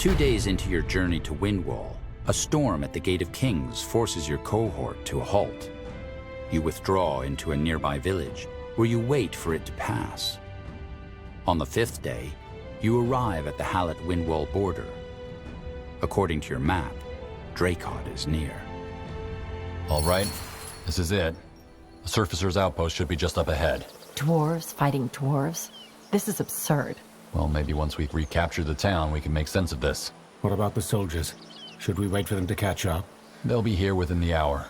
2 days into your journey to Windwall, a storm at the Gate of Kings forces your cohort to a halt. You withdraw into a nearby village, where you wait for it to pass. On the 5th day, you arrive at the Hallett-Windwall border. According to your map, Draycott is near. All right, this is it. The Surfacer's outpost should be just up ahead. Dwarves fighting dwarves? This is absurd. Well, maybe once we've recaptured the town, we can make sense of this. What about the soldiers? Should we wait for them to catch up? They'll be here within the hour.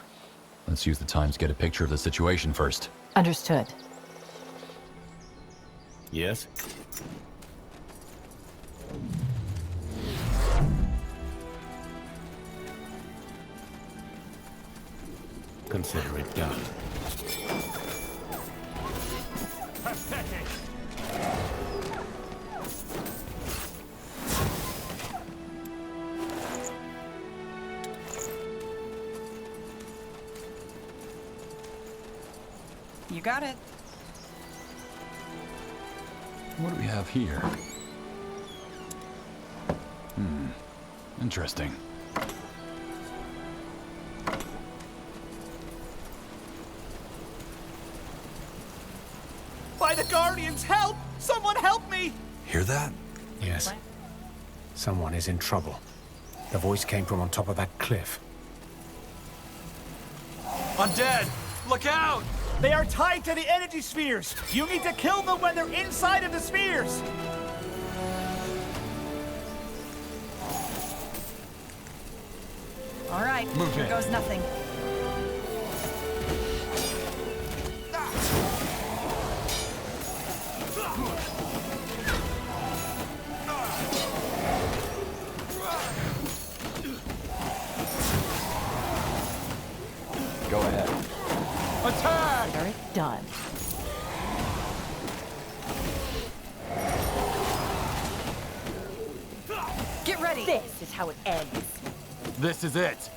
Let's use the time to get a picture of the situation first. Understood. Yes? Consider it done. Pathetic! You got it. What do we have here? Interesting. By the Guardians, help! Someone help me! Hear that? Yes. Someone is in trouble. The voice came from on top of that cliff. Undead! Look out! They are tied to the energy spheres! You need to kill them when they're inside of the spheres! All right, here goes nothing. Go ahead. Attack! Consider it done. Get ready! This is how it ends. This is it.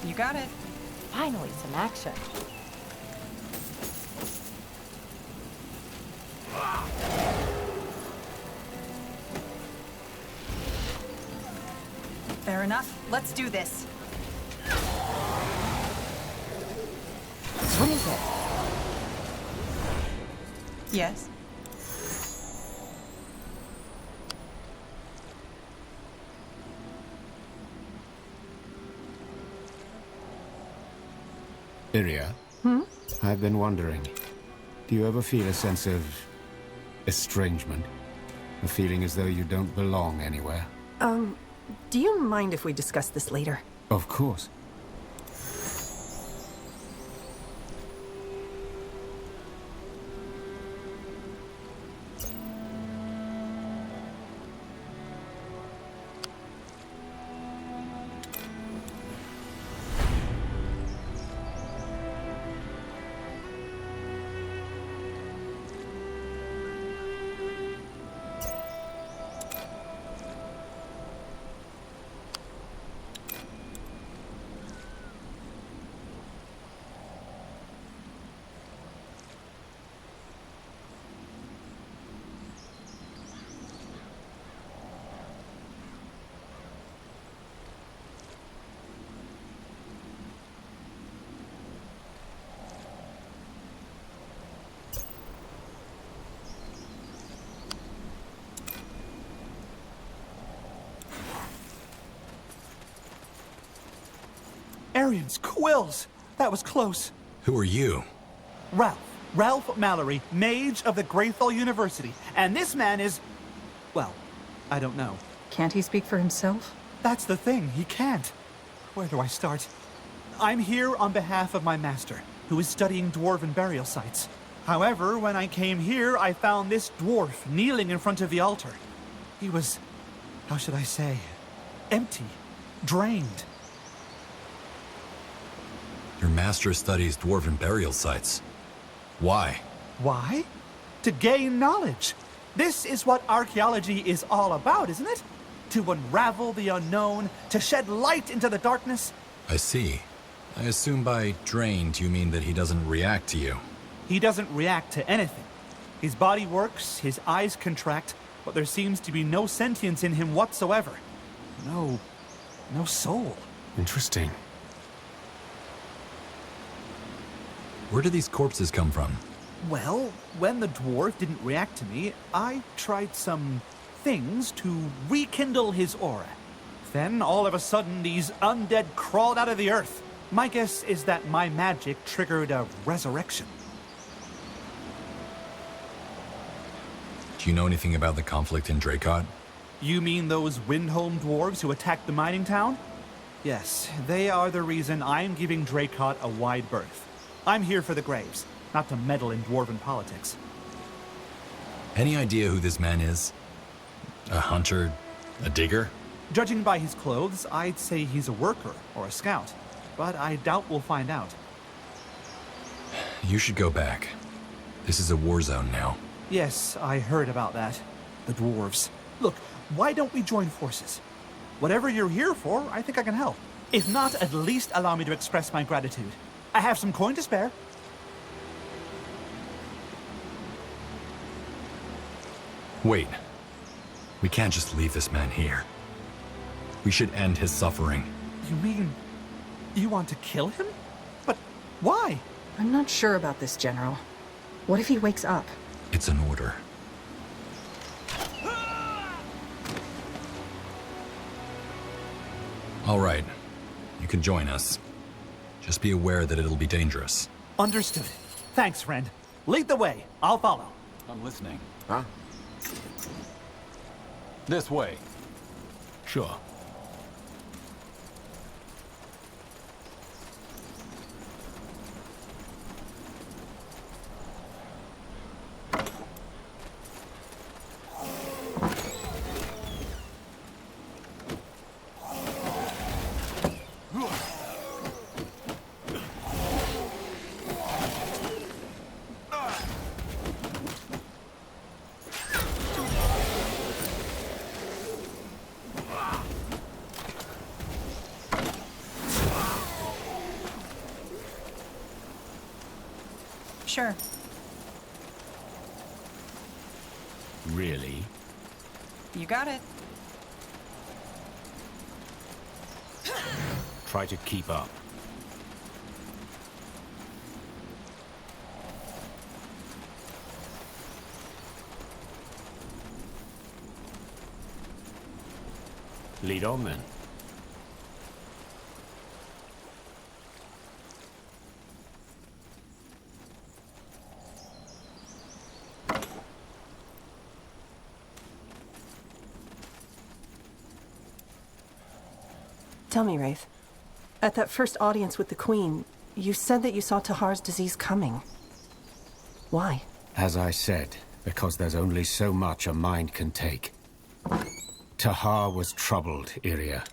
You got it. Finally, some action. Fair enough. Let's do this. What is it? Yes? Iria? I've been wondering. Do you ever feel a sense of estrangement? A feeling as though you don't belong anywhere? Do you mind if we discuss this later? Of course. Arians, quills! That was close. Who are you? Ralph Mallory, mage of the Greythal University. And this man is... well, I don't know. Can't he speak for himself? That's the thing, he can't. Where do I start? I'm here on behalf of my master, who is studying dwarven burial sites. However, when I came here, I found this dwarf kneeling in front of the altar. He was, how should I say, empty, drained. Your master studies dwarven burial sites. Why? Why? to gain knowledge. This is what archaeology is all about, isn't it? To unravel the unknown, to shed light into the darkness. I see. I assume by drained you mean that he doesn't react to you. He doesn't react to anything. His body works, his eyes contract, but there seems to be no sentience in him whatsoever. No soul. Interesting. Where do these corpses come from? Well, when the dwarf didn't react to me, I tried some things to rekindle his aura. Then, all of a sudden, these undead crawled out of the earth. My guess is that my magic triggered a resurrection. Do you know anything about the conflict in Draycott? You mean those Windholm dwarves who attacked the mining town? Yes, they are the reason I'm giving Draycott a wide berth. I'm here for the graves, not to meddle in dwarven politics. Any idea who this man is? A hunter? A digger? Judging by his clothes, I'd say he's a worker or a scout, but I doubt we'll find out. You should go back. This is a war zone now. Yes, I heard about that. The dwarves. Look, why don't we join forces? Whatever you're here for, I think I can help. If not, at least allow me to express my gratitude. I have some coin to spare. Wait. We can't just leave this man here. We should end his suffering. You mean you want to kill him? But why? I'm not sure about this, General. What if he wakes up? It's an order. All right. You can join us. Just be aware that it'll be dangerous. Understood. Thanks, friend. Lead the way. I'll follow. I'm listening. Huh? This way. Sure. Sure. Really? You got it. Try to keep up. Lead on then. Tell me, Wraith. At that first audience with the Queen, you said that you saw Tahar's disease coming. Why? As I said, because there's only so much a mind can take. Tahar was troubled, Iria.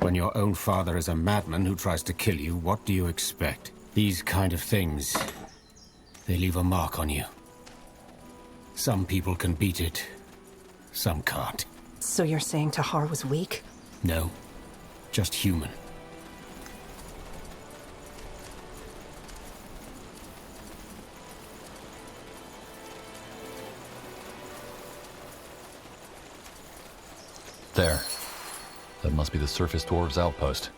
When your own father is a madman who tries to kill you, what do you expect? These kind of things, they leave a mark on you. Some people can beat it, some can't. So you're saying Tahar was weak? No, just human. There. That must be the surface dwarves' outpost.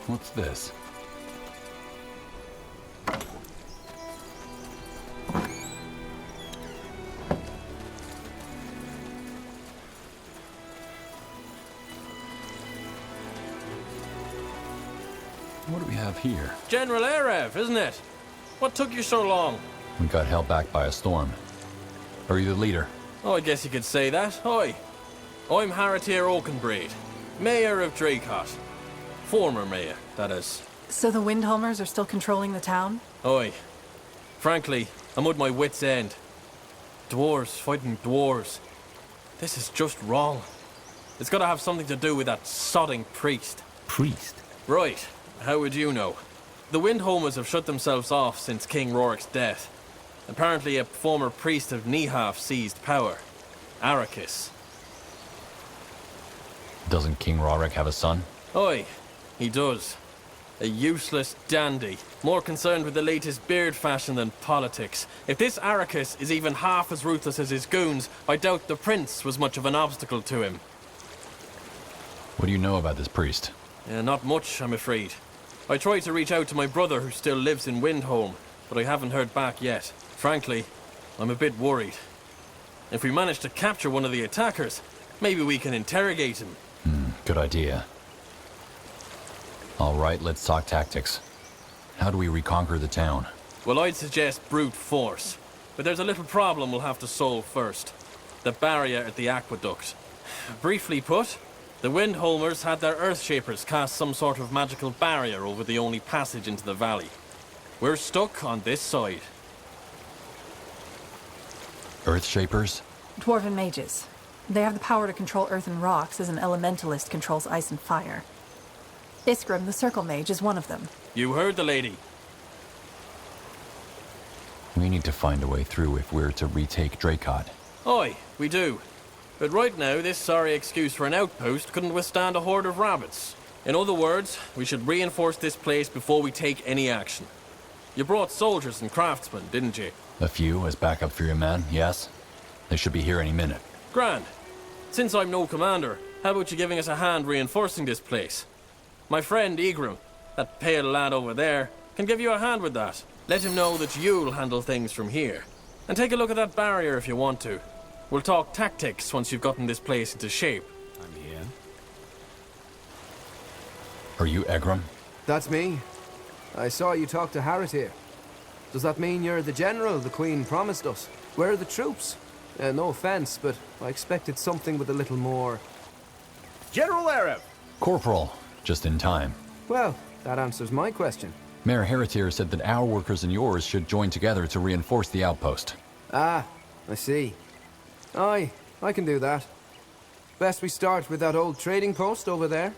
What's this? What do we have here? General Erev, isn't it? What took you so long? We got held back by a storm. Are you the leader? Oh, I guess you could say that. Hi. I'm Haratir Oakenbreed, Mayor of Draycott. Former mayor, that is. So the Windholmers are still controlling the town? Oi. Frankly, I'm at my wit's end. Dwarves fighting dwarves. This is just wrong. It's gotta have something to do with that sodding priest. Priest? Right. How would you know? The Windhomers have shut themselves off since King Rorik's death. Apparently a former priest of Nihaf seized power. Arrakis. Doesn't King Rorik have a son? Oi, he does. A useless dandy, more concerned with the latest beard fashion than politics. If this Arrakis is even half as ruthless as his goons, I doubt the prince was much of an obstacle to him. What do you know about this priest? Not much, I'm afraid. I tried to reach out to my brother who still lives in Windhome, but I haven't heard back yet. Frankly, I'm a bit worried. If we manage to capture one of the attackers, maybe we can interrogate him. Good idea. All right, let's talk tactics. How do we reconquer the town? Well, I'd suggest brute force. But there's a little problem we'll have to solve first. The barrier at the aqueduct. Briefly put, the Windhomers had their Earthshapers cast some sort of magical barrier over the only passage into the valley. We're stuck on this side. Earthshapers? Dwarven mages. They have the power to control earth and rocks as an elementalist controls ice and fire. Isgrim, the Circle Mage, is one of them. You heard the lady. We need to find a way through if we're to retake Draycott. Aye, we do. But right now, this sorry excuse for an outpost couldn't withstand a horde of rabbits. In other words, we should reinforce this place before we take any action. You brought soldiers and craftsmen, didn't you? A few as backup for your men, yes? They should be here any minute. Grand. Since I'm no commander, how about you giving us a hand reinforcing this place? My friend Egram, that pale lad over there, can give you a hand with that. Let him know that you'll handle things from here. And take a look at that barrier if you want to. We'll talk tactics once you've gotten this place into shape. I'm here. Are you Egram? That's me. I saw you talk to Haratir. Does that mean you're the general the Queen promised us? Where are the troops? No offense, but I expected something with a little more... General Arab! Corporal, just in time. Well, that answers my question. Mayor Haratir said that our workers and yours should join together to reinforce the outpost. Ah, I see. Aye, I can do that. Best we start with that old trading post over there.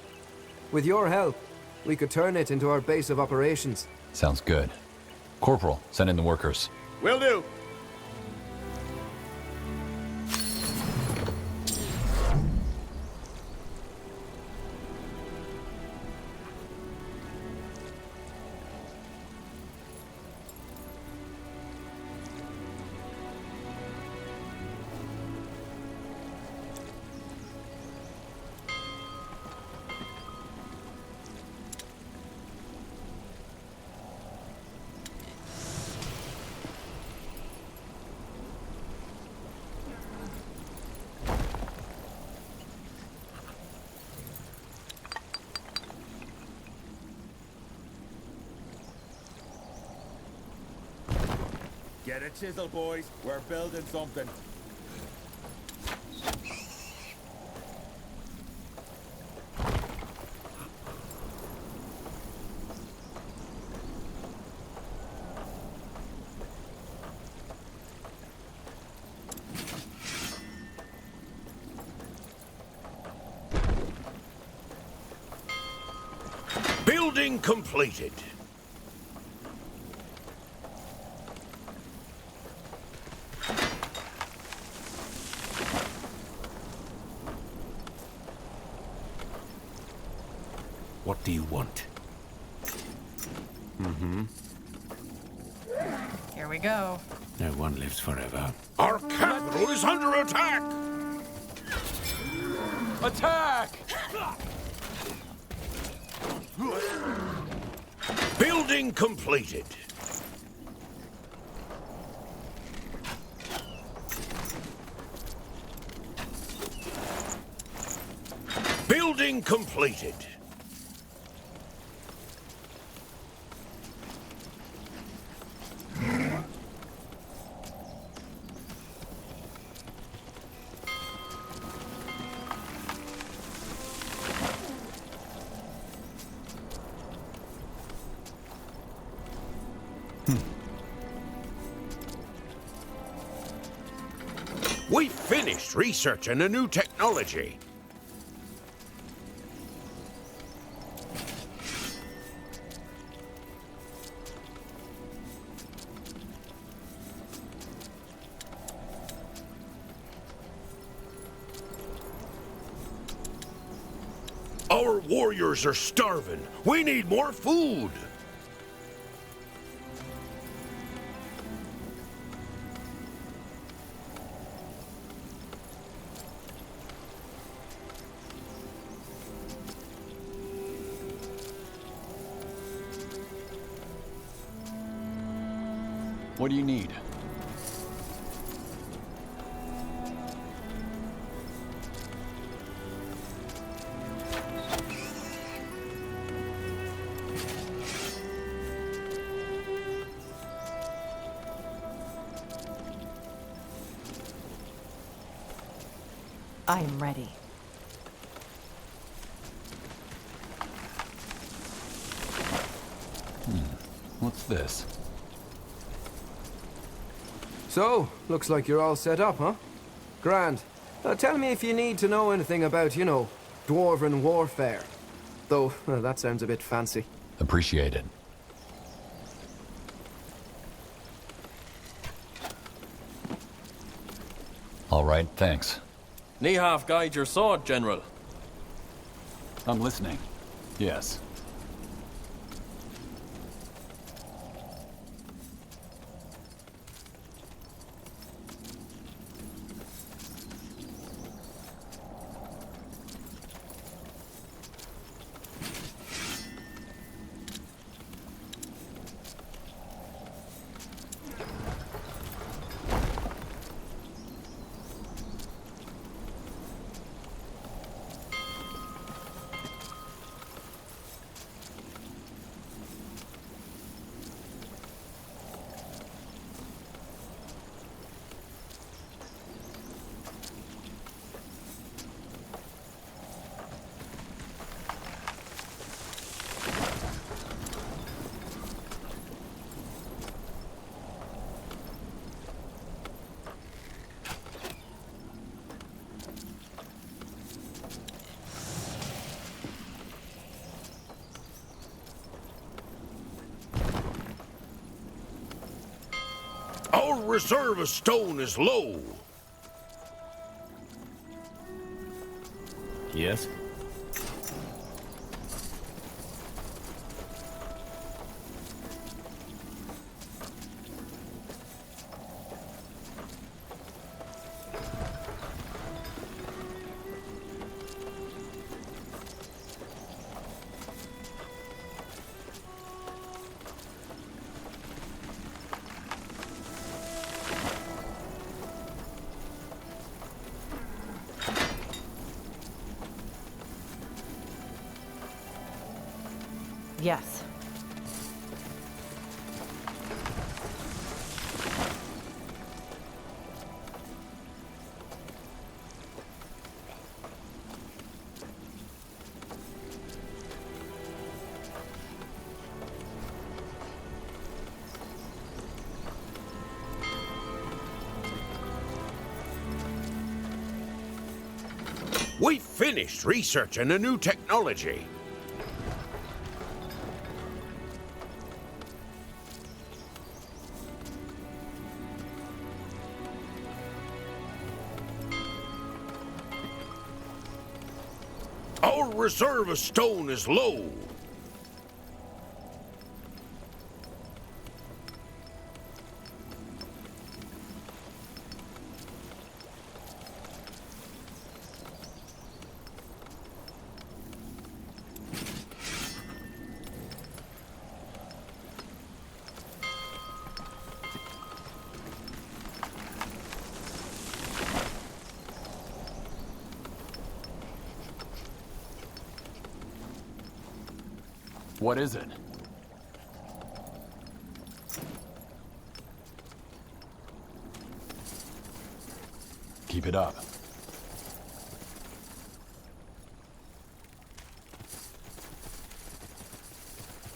With your help, we could turn it into our base of operations. Sounds good. Corporal, send in the workers. Will do. Get a chisel, boys. We're building something. Building completed. What do you want? Here we go. No one lives forever. Our capital is under attack! Attack! Building completed. Building completed. We finished researching a new technology. Our warriors are starving. We need more food. What do you need? I am ready. What's this? So, looks like you're all set up, huh? Grand. Tell me if you need to know anything about, you know, dwarven warfare. Though, that sounds a bit fancy. Appreciate it. All right, thanks. Knee-half guide your sword, General. I'm listening. Yes. Our reserve of stone is low. Yes? Yes. We finished researching a new technology. Our reserve of stone is low. What is it? Keep it up.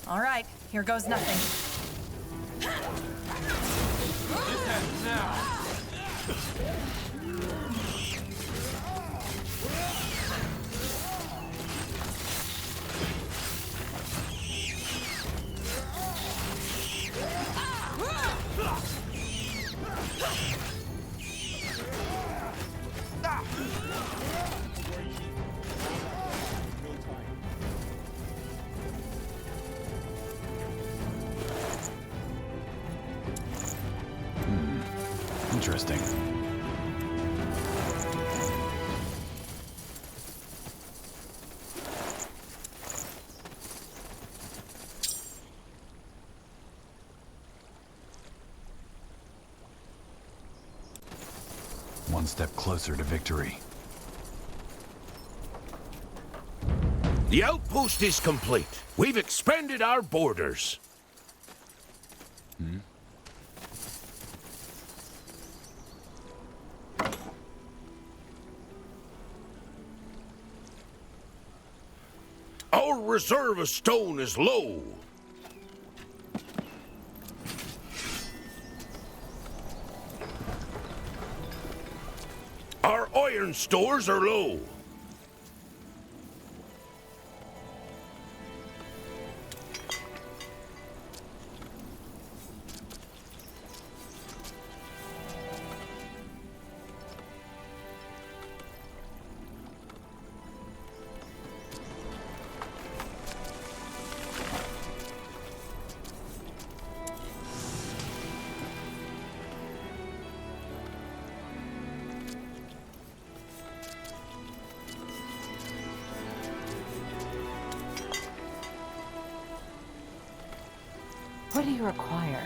All right, here goes nothing. This ends now. Interesting. One step closer to victory. The outpost is complete. We've expanded our borders. Our reserve of stone is low. Our iron stores are low. What do you require?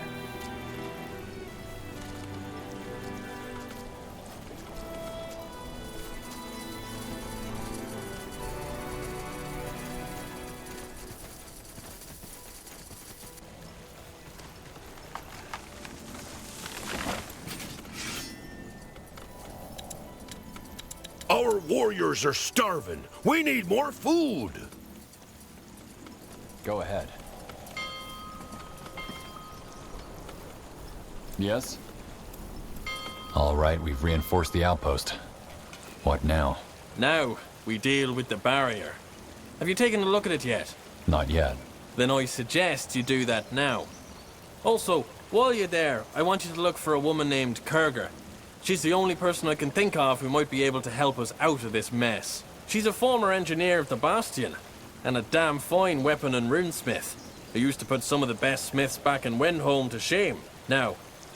Our warriors are starving. We need more food. Go ahead. Yes? All right, we've reinforced the outpost. What now? Now, we deal with the barrier. Have you taken a look at it yet? Not yet. Then I suggest you do that now. Also, while you're there, I want you to look for a woman named Kurger. She's the only person I can think of who might be able to help us out of this mess. She's a former engineer of the Bastion, and a damn fine weapon and runesmith, who used to put some of the best smiths back in Windholm to shame. Now,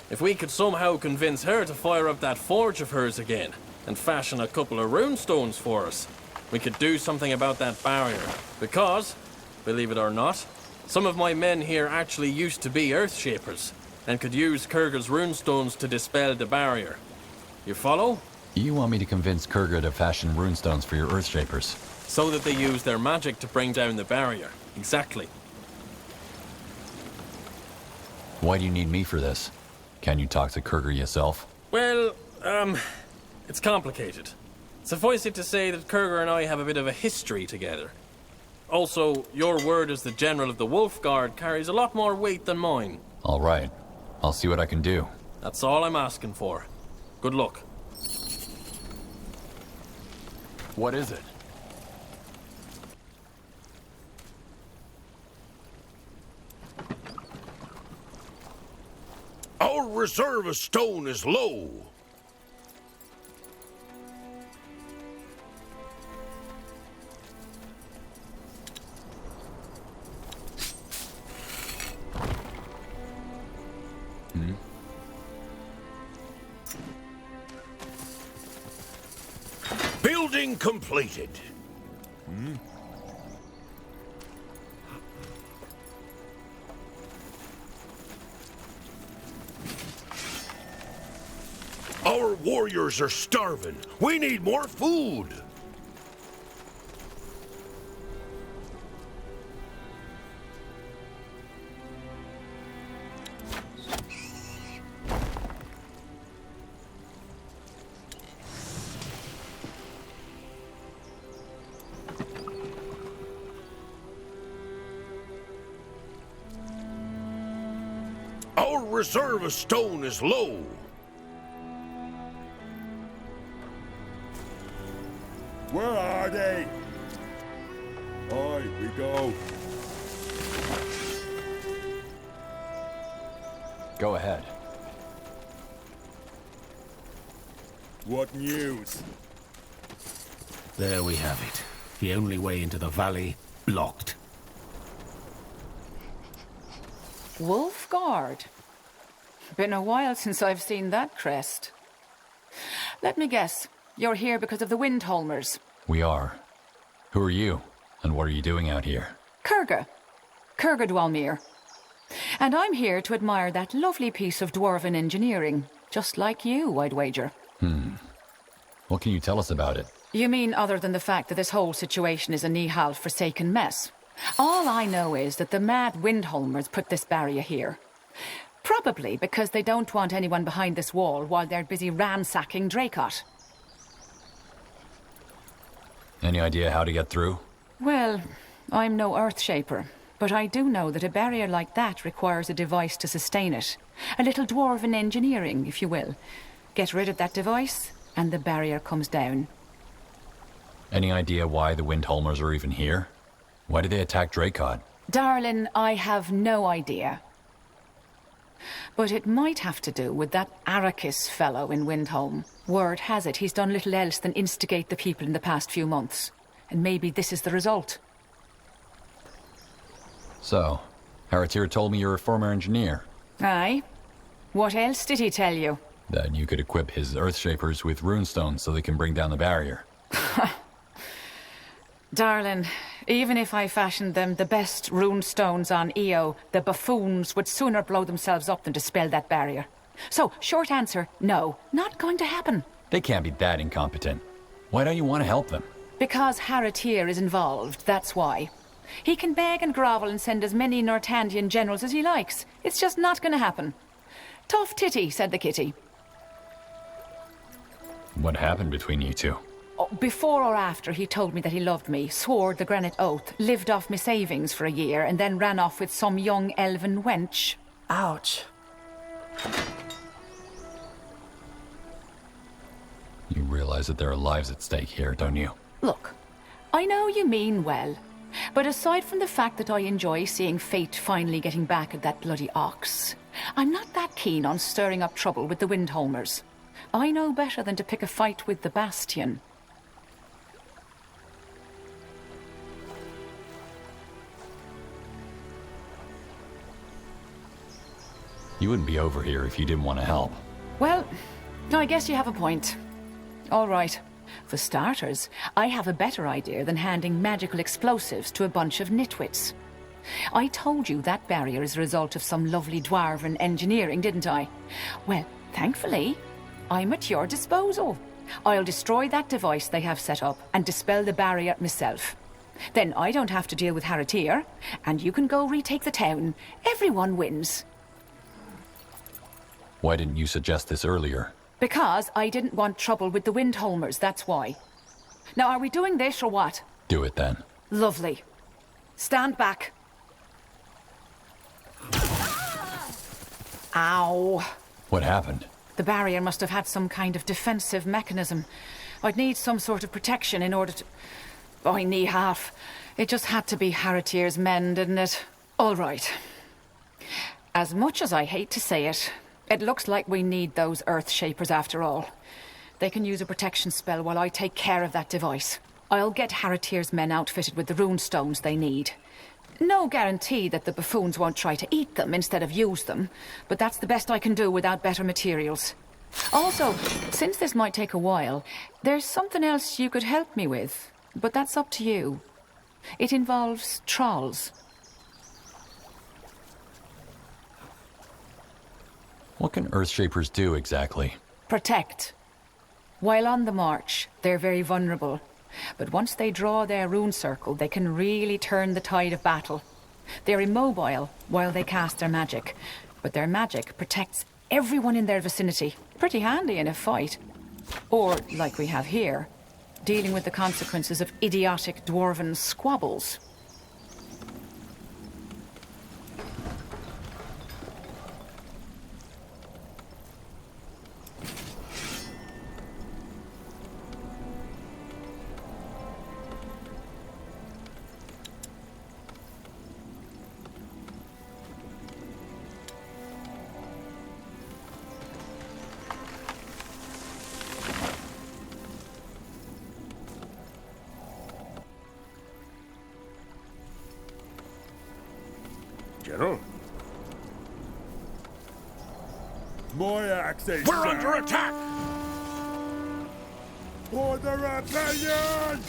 if we could somehow convince her to fire up that forge of hers again, and fashion a couple of runestones for us, we could do something about that barrier. Because, believe it or not, some of my men here actually used to be Earthshapers, and could use Kurger's runestones to dispel the barrier. You follow? You want me to convince Kurger to fashion runestones for your Earthshapers? So that they use their magic to bring down the barrier. Exactly. Why do you need me for this? Can you talk to Kurger yourself? Well, it's complicated. Suffice it to say that Kurger and I have a bit of a history together. Also, your word as the General of the Wolf Guard carries a lot more weight than mine. All right. I'll see what I can do. That's all I'm asking for. Good luck. What is it? Our reserve of stone is low. Building completed. Our warriors are starving. We need more food. Our reserve of stone is low. Where are they? Aye, we go. Go ahead. What news? There we have it. The only way into the valley, blocked. Wolfguard. Been a while since I've seen that crest. Let me guess. You're here because of the Windholmers. We are. Who are you? And what are you doing out here? Kurga Dwalmir. And I'm here to admire that lovely piece of dwarven engineering. Just like you, I'd wager. What can you tell us about it? You mean other than the fact that this whole situation is a Nihal forsaken mess? All I know is that the mad Windholmers put this barrier here. Probably because they don't want anyone behind this wall while they're busy ransacking Draycott. Any idea how to get through? Well, I'm no Earthshaper, but I do know that a barrier like that requires a device to sustain it. A little dwarven engineering, if you will. Get rid of that device, and the barrier comes down. Any idea why the Windholmers are even here? Why did they attack Draycott? Darlin, I have no idea. But it might have to do with that Arrakis fellow in Windholm. Word has it he's done little else than instigate the people in the past few months. And maybe this is the result. So, Haratir told me you're a former engineer. Aye. What else did he tell you? That you could equip his Earthshapers with runestones so they can bring down the barrier. Darlin, even if I fashioned them the best runestones on EO, the buffoons would sooner blow themselves up than dispel that barrier. So, short answer, no. Not going to happen. They can't be that incompetent. Why don't you want to help them? Because Haratir is involved, that's why. He can beg and grovel and send as many Nortandian generals as he likes. It's just not going to happen. Tough titty, said the kitty. What happened between you two? Oh, before or after he told me that he loved me, swore the granite oath, lived off my savings for a year, and then ran off with some young elven wench. Ouch. You realize that there are lives at stake here, don't you? Look, I know you mean well, but aside from the fact that I enjoy seeing fate finally getting back at that bloody ox, I'm not that keen on stirring up trouble with the Windholmers. I know better than to pick a fight with the Bastion. You wouldn't be over here if you didn't want to help. Well, I guess you have a point. All right. For starters, I have a better idea than handing magical explosives to a bunch of nitwits. I told you that barrier is a result of some lovely dwarven engineering, didn't I? Well, thankfully, I'm at your disposal. I'll destroy that device they have set up and dispel the barrier myself. Then I don't have to deal with Haratir, and you can go retake the town. Everyone wins. Why didn't you suggest this earlier? Because I didn't want trouble with the Windholmers, that's why. Now, are we doing this or what? Do it then. Lovely. Stand back. Ow. What happened? The barrier must have had some kind of defensive mechanism. I'd need some sort of protection in order to... Oh, I knee half. It just had to be Haratir's men, didn't it? All right. As much as I hate to say it, it looks like we need those Earthshapers after all. They can use a protection spell while I take care of that device. I'll get Haratir's men outfitted with the runestones they need. No guarantee that the buffoons won't try to eat them instead of use them, but that's the best I can do without better materials. Also, since this might take a while, there's something else you could help me with, but that's up to you. It involves trolls. What can Earthshapers do exactly? Protect. While on the march, they're very vulnerable. But once they draw their rune circle, they can really turn the tide of battle. They're immobile while they cast their magic, but their magic protects everyone in their vicinity. Pretty handy in a fight. Or, like we have here, dealing with the consequences of idiotic dwarven squabbles. General? My axe is We're under attack! For the rebellion!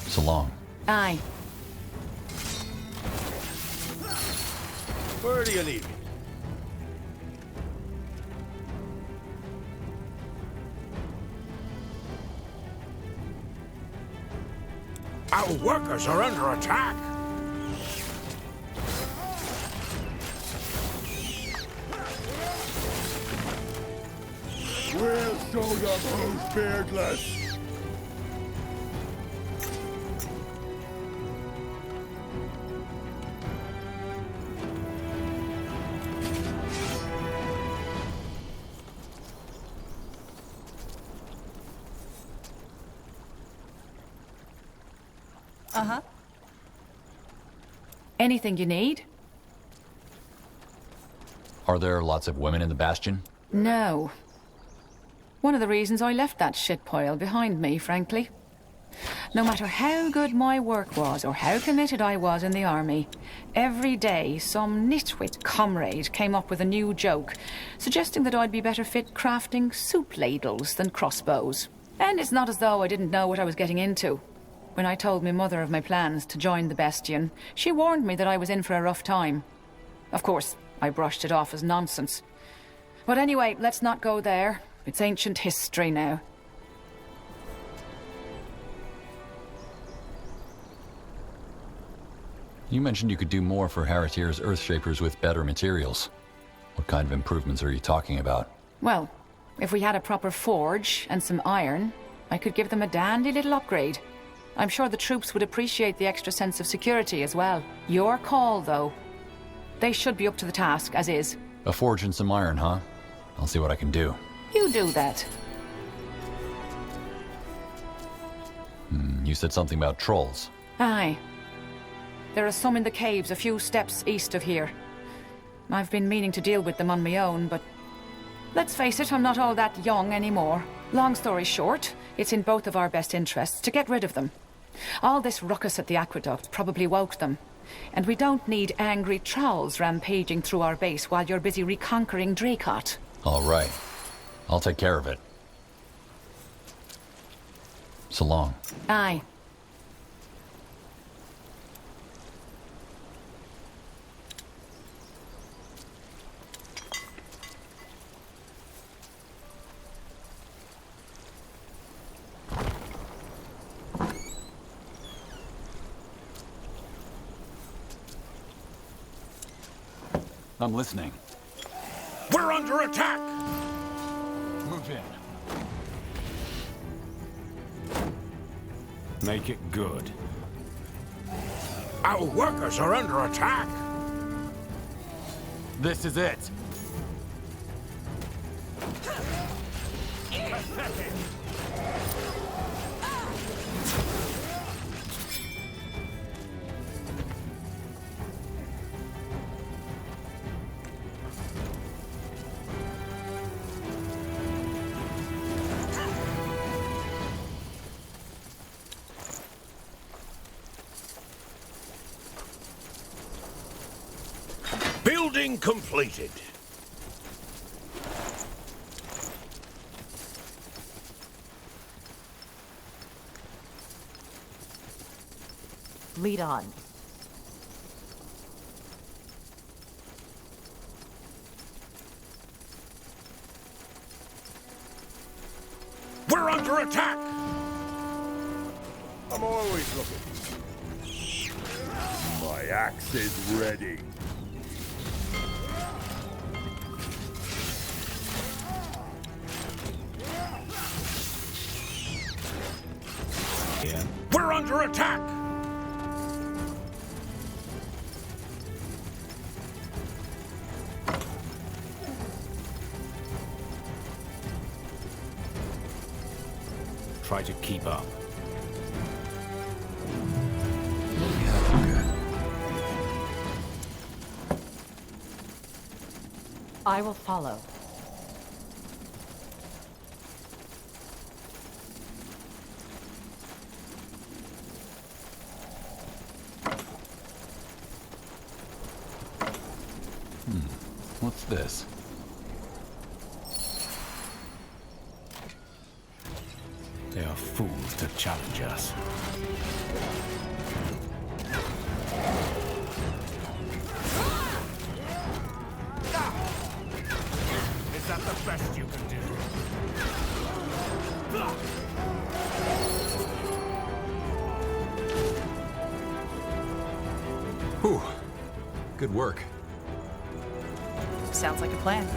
So long. Aye. Where do you need me? Our workers are under attack! We'll show them who's beardless! Uh-huh. Anything you need? Are there lots of women in the Bastion? No. One of the reasons I left that shit pile behind me, frankly. No matter how good my work was or how committed I was in the army, every day some nitwit comrade came up with a new joke, suggesting that I'd be better fit crafting soup ladles than crossbows. And it's not as though I didn't know what I was getting into. When I told my mother of my plans to join the Bastion, she warned me that I was in for a rough time. Of course, I brushed it off as nonsense. But anyway, let's not go there. It's ancient history now. You mentioned you could do more for Haratyr's Earthshapers with better materials. What kind of improvements are you talking about? Well, if we had a proper forge and some iron, I could give them a dandy little upgrade. I'm sure the troops would appreciate the extra sense of security as well. Your call, though. They should be up to the task, as is. A forge and some iron, huh? I'll see what I can do. You do that. You said something about trolls. Aye. There are some in the caves a few steps east of here. I've been meaning to deal with them on my own, but let's face it, I'm not all that young anymore. Long story short, it's in both of our best interests to get rid of them. All this ruckus at the aqueduct probably woke them. And we don't need angry trolls rampaging through our base while you're busy reconquering Draycott. All right. I'll take care of it. So long. Aye. I'm listening. We're under attack! Move in. Make it good. Our workers are under attack! This is it. Building completed. Lead on. We're under attack! I'm always looking. My axe is ready. We're under attack! Try to keep up. I will follow. What's this? They are fools to challenge us. Is that the best you can do? Whew. Good work. Sounds like a plan.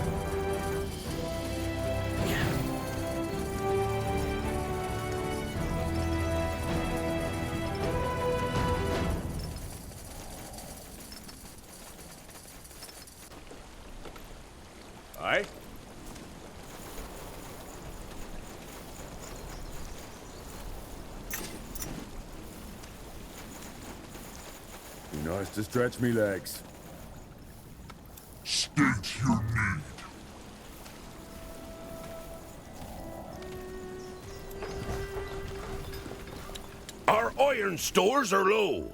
Aye? Be nice to stretch me legs. State your need. Our iron stores are low.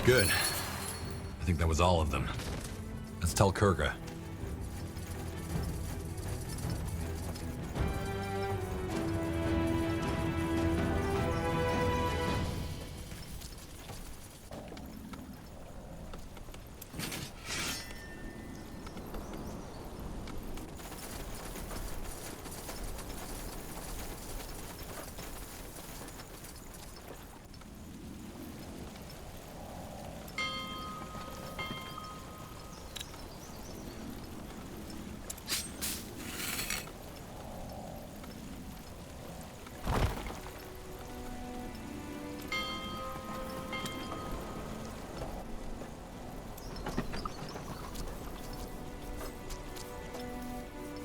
Good. I think that was all of them. Let's tell Kurga.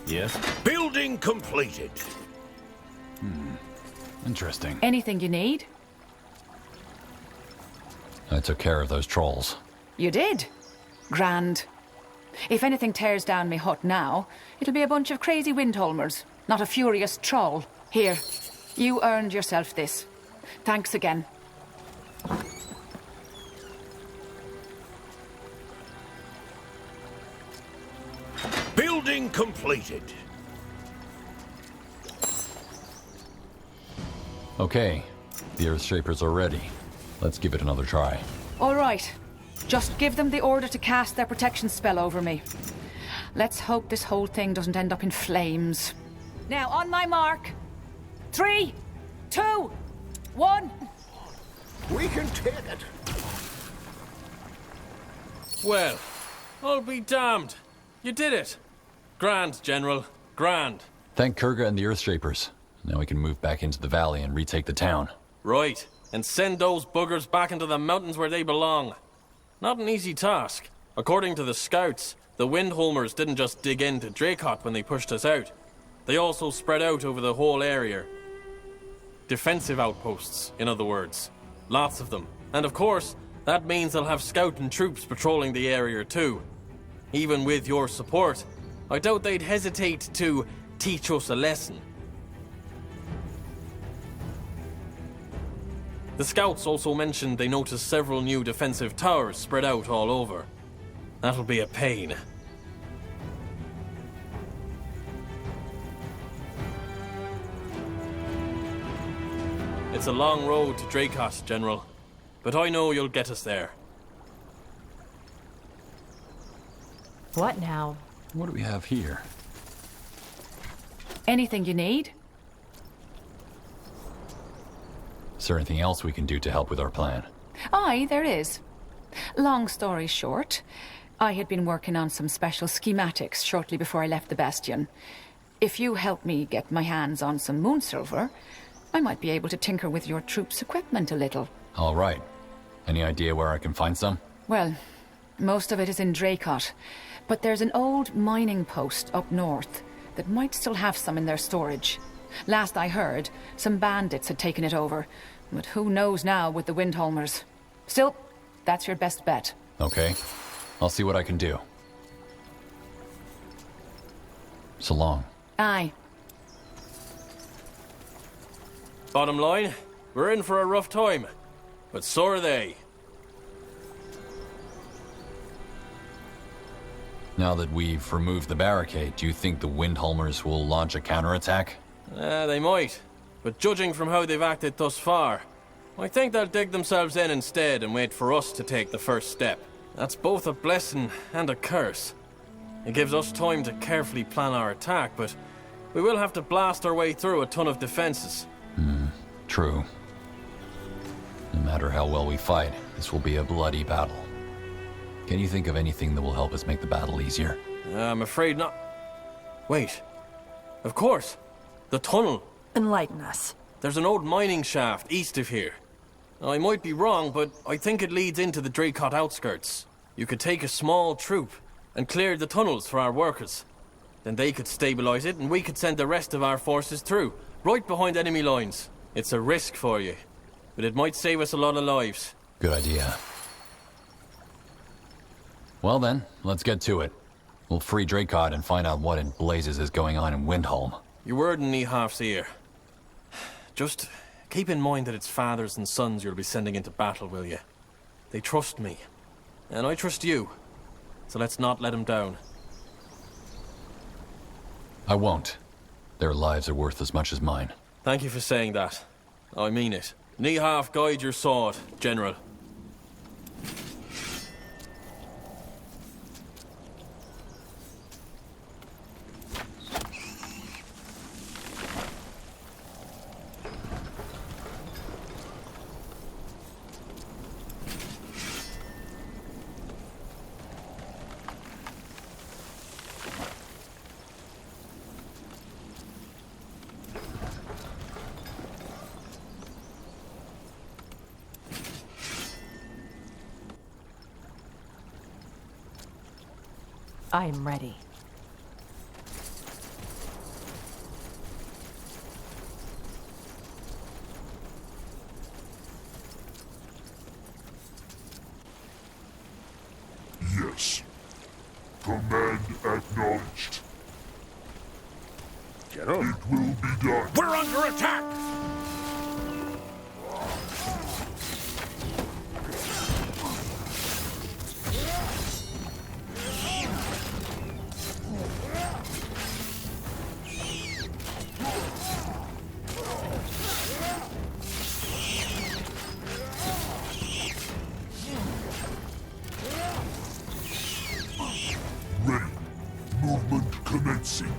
Yes? Building completed. Interesting. Anything you need? I took care of those trolls. You did? Grand. If anything tears down me hut now, it'll be a bunch of crazy windholmers, not a furious troll. Here, you earned yourself this. Thanks again. Building completed. Okay, the Earthshapers are ready. Let's give it another try. All right. Just give them the order to cast their protection spell over me. Let's hope this whole thing doesn't end up in flames. Now, on my mark. 3, 2, 1. We can take it. Well, I'll be damned. You did it. Grand, General. Grand. Thank Kurga and the Earthshapers. Now we can move back into the valley and retake the town. Right. And send those buggers back into the mountains where they belong. Not an easy task. According to the scouts, the Windholmers didn't just dig into Draycott when they pushed us out. They also spread out over the whole area. Defensive outposts, in other words. Lots of them. And of course, that means they'll have scouting troops patrolling the area too. Even with your support, I doubt they'd hesitate to teach us a lesson. The scouts also mentioned they noticed several new defensive towers spread out all over. That'll be a pain. It's a long road to Draycott, General, but I know you'll get us there. What now? What do we have here? Anything you need? Is there anything else we can do to help with our plan? Aye, there is. Long story short, I had been working on some special schematics shortly before I left the Bastion. If you help me get my hands on some moon silver, I might be able to tinker with your troops' equipment a little. All right. Any idea where I can find some? Well, most of it is in Draycott, but there's an old mining post up north. that might still have some in their storage. Last I heard, some bandits had taken it over, but who knows now with the Windholmers. Still, that's your best bet. Okay. I'll see what I can do. So long. Aye. Bottom line, we're in for a rough time, but so are they. Now that we've removed the barricade, do you think the Windholmers will launch a counterattack? They might, but judging from how they've acted thus far, I think they'll dig themselves in instead and wait for us to take the first step. That's both a blessing and a curse. It gives us time to carefully plan our attack, but we will have to blast our way through a ton of defenses. True. No matter how well we fight, this will be a bloody battle. Can you think of anything that will help us make the battle easier? I'm afraid not. Wait. Of course. The tunnel. Enlighten us. There's an old mining shaft east of here. I might be wrong, but I think it leads into the Draycott Outskirts. You could take a small troop and clear the tunnels for our workers. Then they could stabilize it and we could send the rest of our forces through, right behind enemy lines. It's a risk for you, but it might save us a lot of lives. Good idea. Well then, let's get to it. We'll free Draycott and find out what in blazes is going on in Windholm. Your word in Nihalf's ear. Just keep in mind that it's fathers and sons you'll be sending into battle, will you? They trust me, and I trust you. So let's not let them down. I won't. Their lives are worth as much as mine. Thank you for saying that. I mean it. Nihalf, guide your sword, General. I'm ready. Yes. Command acknowledged. General? It will be done. We're under attack! Ready. Movement commencing.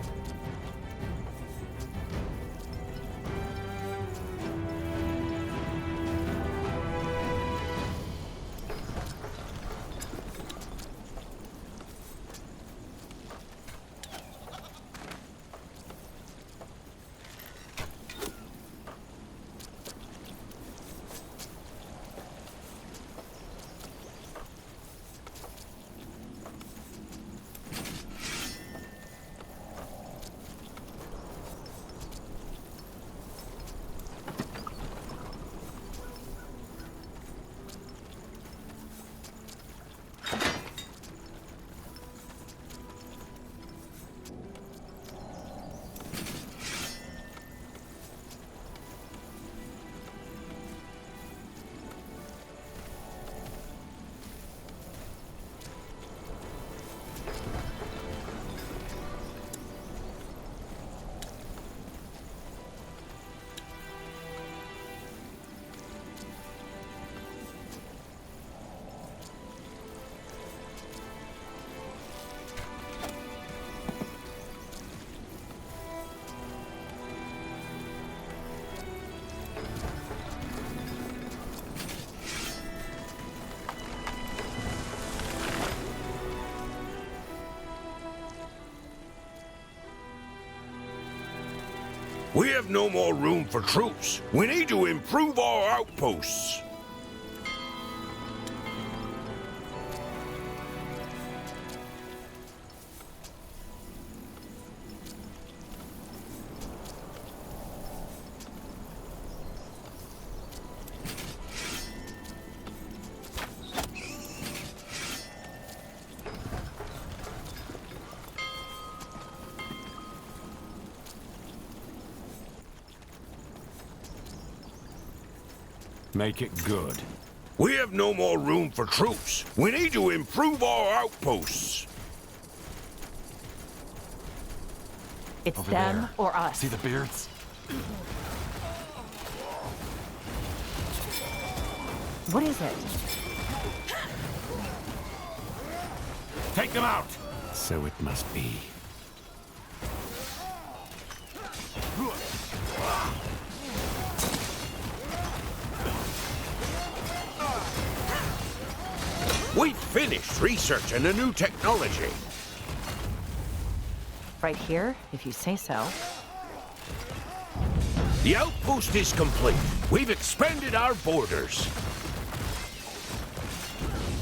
We have no more room for troops. We need to improve our outposts. Make it good. We have no more room for troops. We need to improve our outposts. It's Over them there. or us. See the beards? What is it? Take them out! So it must be. We've finished researching a new technology. Right here, if you say so. The outpost is complete. We've expanded our borders.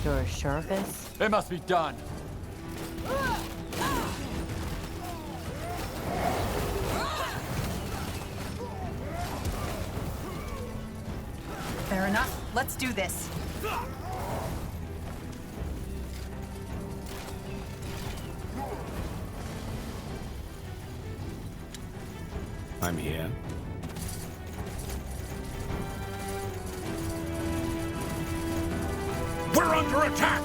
You're sure of this? It must be done. Fair enough. Let's do this. I'm here. We're under attack!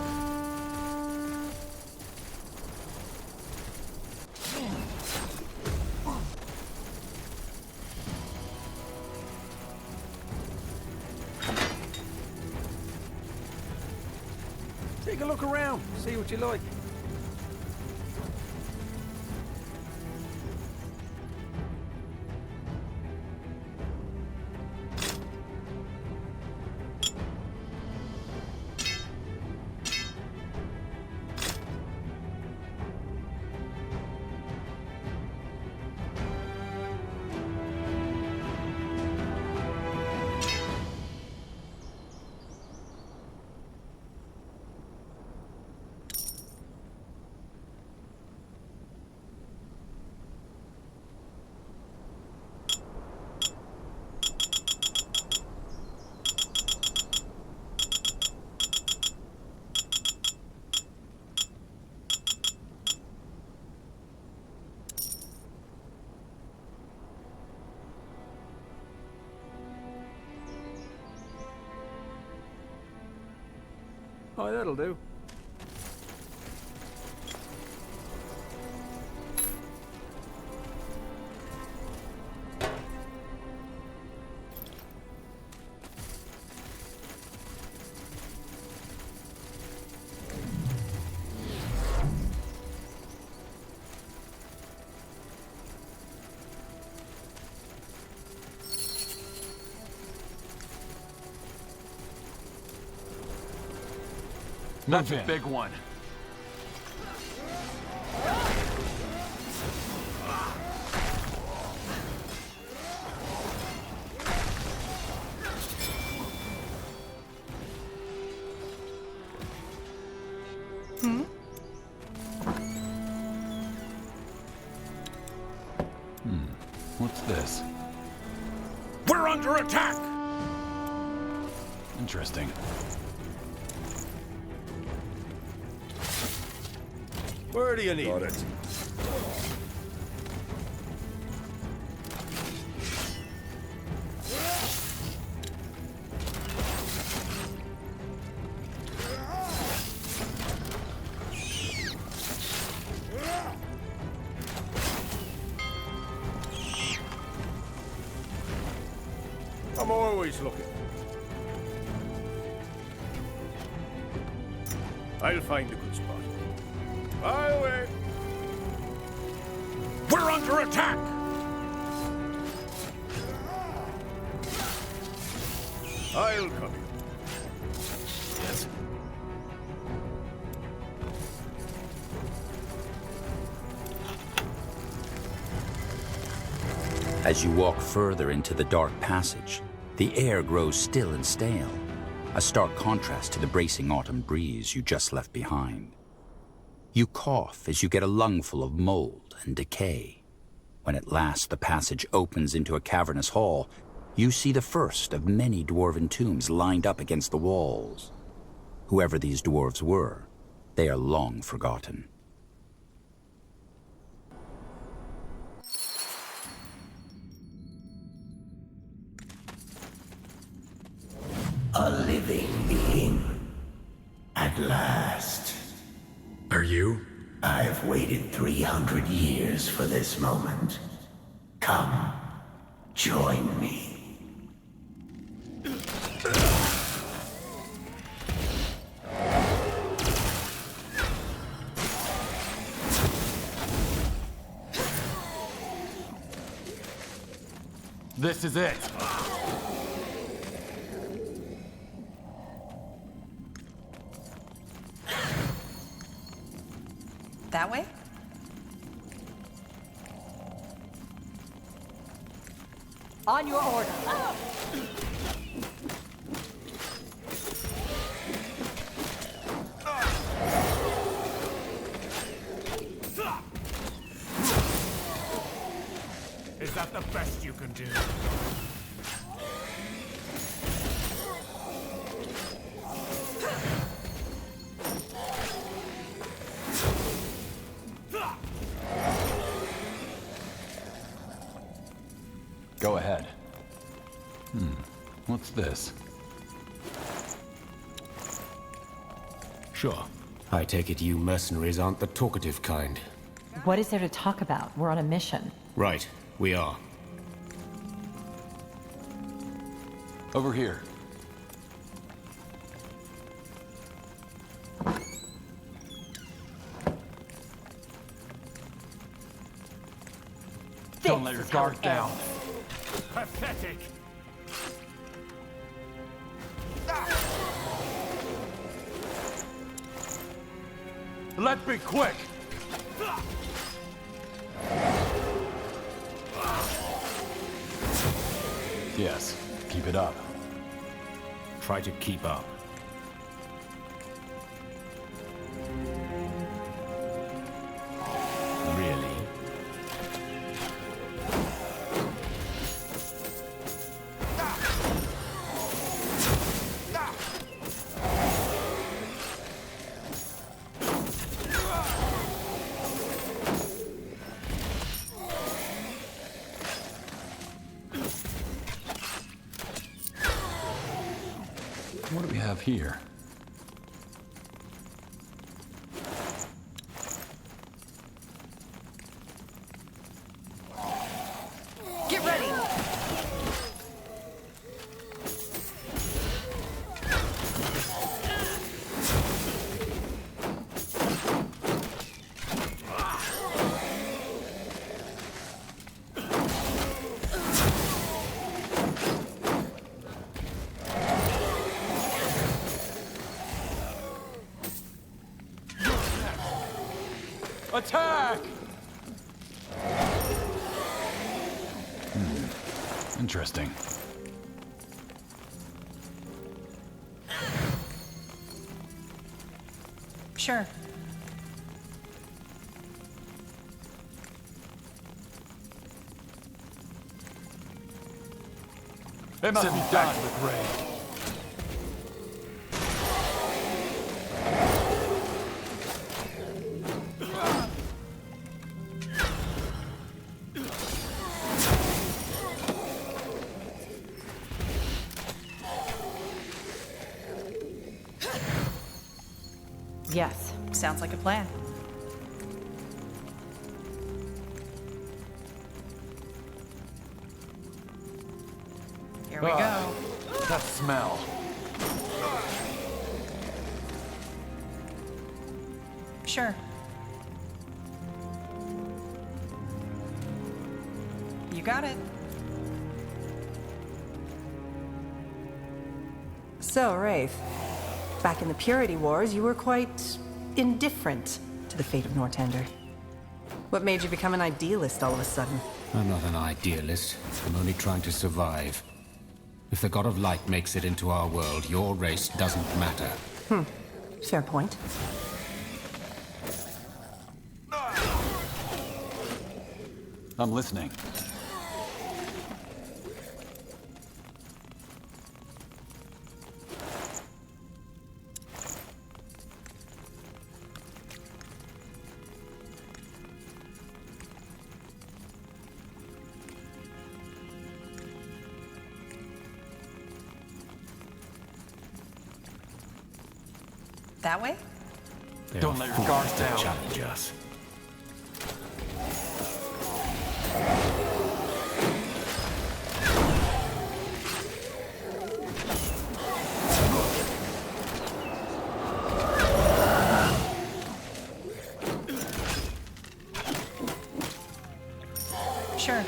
Take a look around, see what you like. Oh, that'll do. That's a big one. What's this? We're under attack! Interesting. Where do you need Got it? I'm always looking. I'll find a good spot. I'll wait. We're under attack! I'll come. Yes. As you walk further into the dark passage, the air grows still and stale, a stark contrast to the bracing autumn breeze you just left behind. You cough as you get a lungful of mold and decay. When at last the passage opens into a cavernous hall, you see the first of many dwarven tombs lined up against the walls. Whoever these dwarves were, they are long forgotten. waited 300 years for this moment. Come, join me. This is it. That way? On your order. Is that the best you can do? Go ahead. What's this? Sure. I take it you mercenaries aren't the talkative kind. What is there to talk about? We're on a mission. Right, we are. Over here. Don't let your guard down. Pathetic. Let's be quick! Yes, keep it up. Try to keep up. Really? What do we have here? Get ready! Attack! Interesting. Sure. It must be done with Ray. Yes. Sounds like a plan. Here we go. That smell. Sure. You got it. So, Wraith, back in the Purity Wars, you were quite indifferent to the fate of Nortender. What made you become an idealist all of a sudden? I'm not an idealist. I'm only trying to survive. If the God of Light makes it into our world, your race doesn't matter. Fair point. I'm listening. That way? They Don't are let your fools guard to down. challenge us. Sure.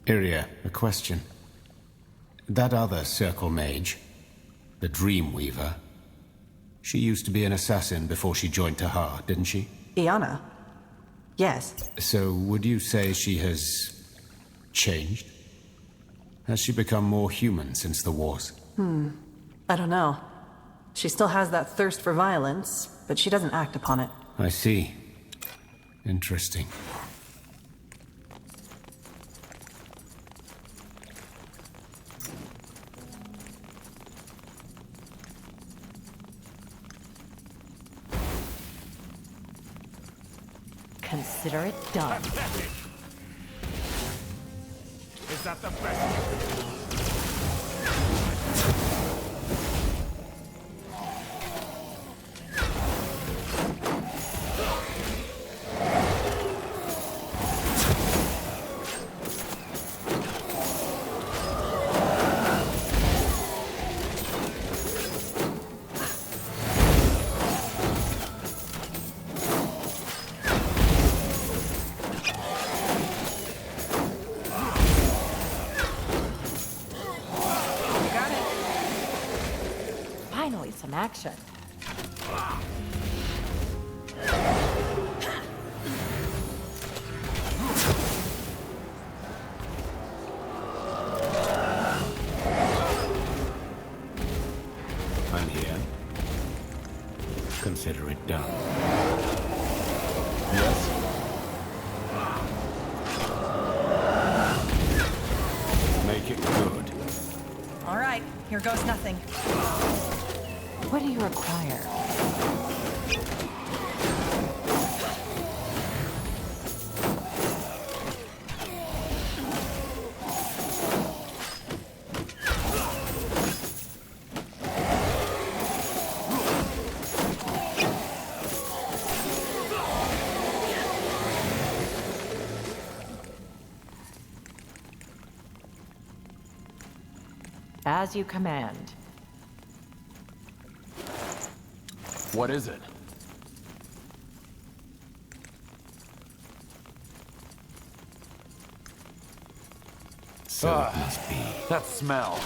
Iria, a question. That other Circle Mage, the Dreamweaver, she used to be an assassin before she joined Tahar, didn't she? Iana? Yes. So would you say she has changed? Has she become more human since the wars? I don't know. She still has that thirst for violence, but she doesn't act upon it. I see. Interesting. Consider it done. Is that the best? Finally, some action. I'm here. Consider it done. Yes? Make it good. All right, here goes nothing. What do you require? As you command. What is it? So it must be. That smell.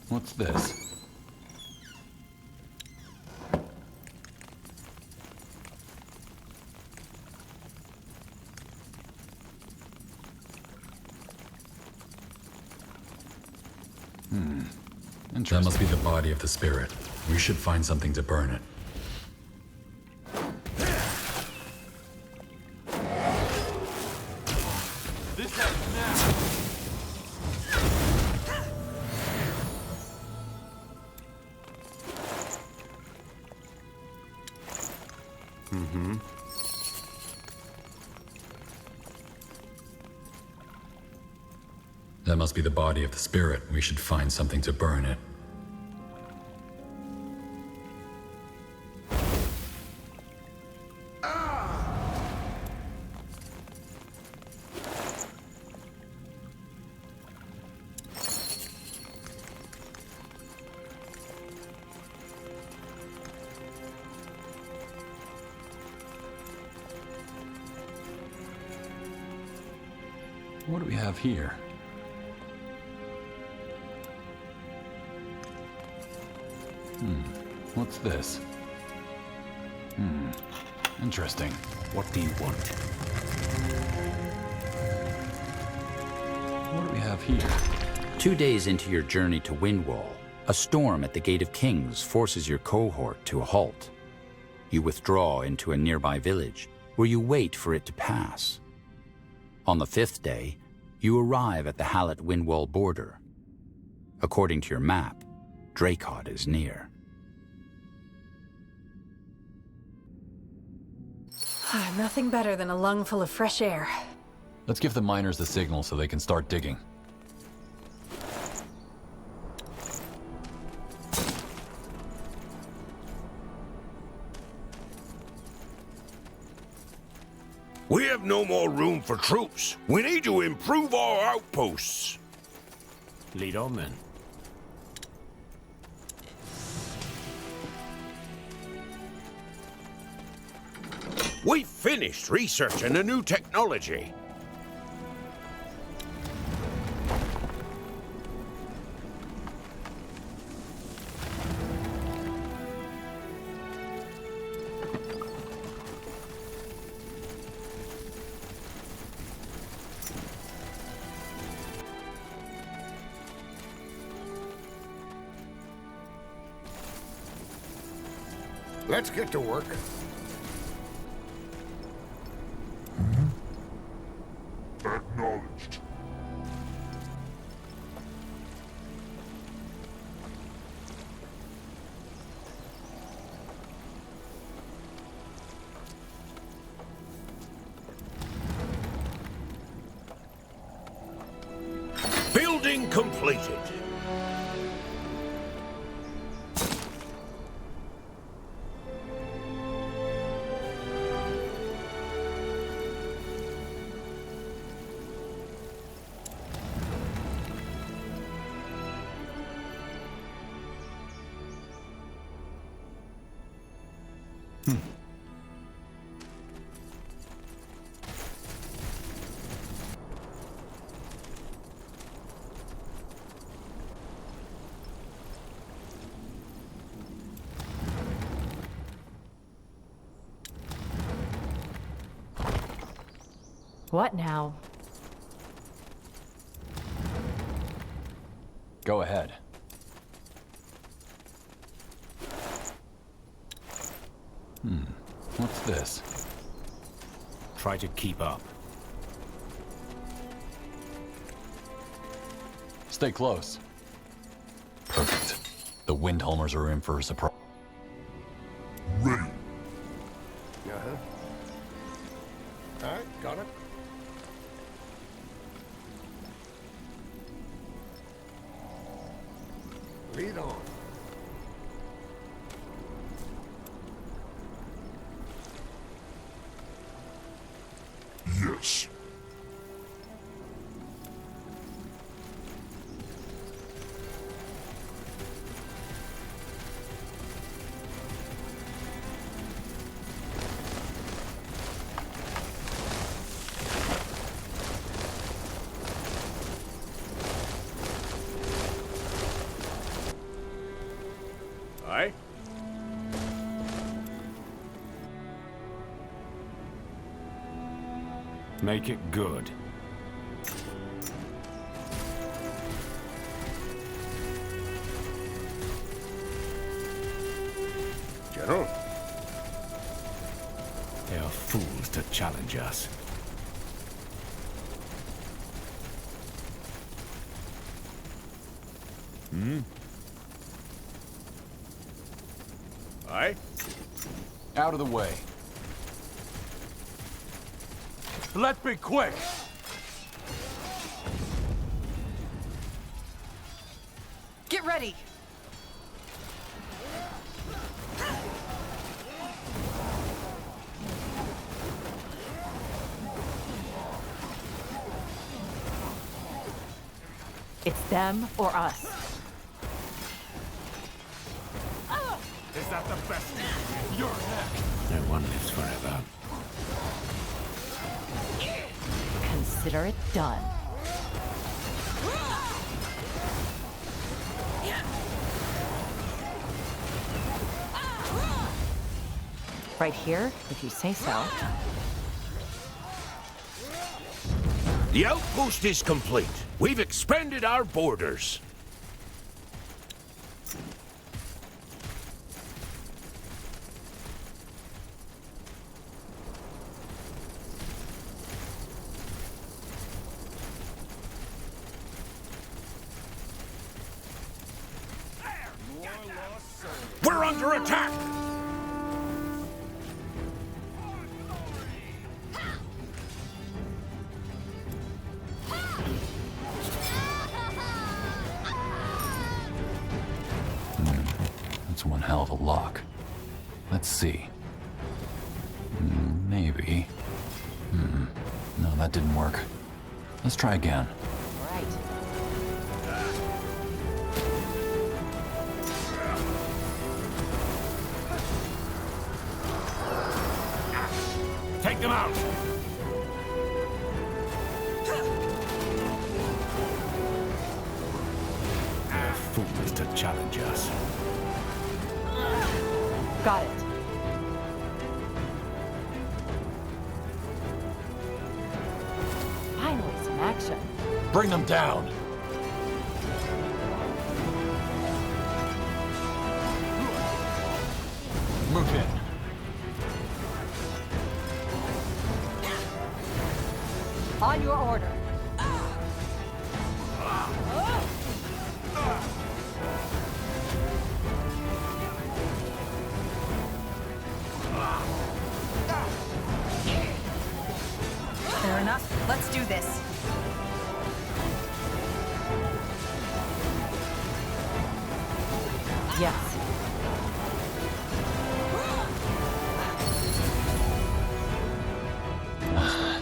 What's this? That must be the body of the spirit. We should find something to burn it. This ends now. That must be the body of the spirit. We should find something to burn it. What do we have here? What's this? Interesting. What do you want? What do we have here? 2 days into your journey to Windwall, a storm at the Gate of Kings forces your cohort to a halt. You withdraw into a nearby village, where you wait for it to pass. On the 5th day, you arrive at the Hallett-Windwall border. According to your map, Draycott is near. Nothing better than a lung full of fresh air. Let's give the miners the signal so they can start digging. We have no more room for troops. We need to improve our outposts. Lead on, then. We finished researching a new technology. Let's get to work. Acknowledged. Building completed. What now? Go ahead. What's this? Try to keep up. Stay close. Perfect. The Windholmers are in for a surprise. Ready. Alright, got it. Lead on. Yes. Aye. Make it good. General. They are fools to challenge us. Aye. Out of the way. Let's be quick. Get ready! It's them or us. Is that the best? You're next. No one lives forever. Consider it done. Right here, if you say so. The outpost is complete. We've expanded our borders. We're under attack! That's one hell of a lock. Let's see. Maybe. No, that didn't work. Let's try again. Right. Take them out! They're foolish to challenge us. Got it. Finally, some action. Bring them down! Move in. On your order. Fair enough. Let's do this. Yes.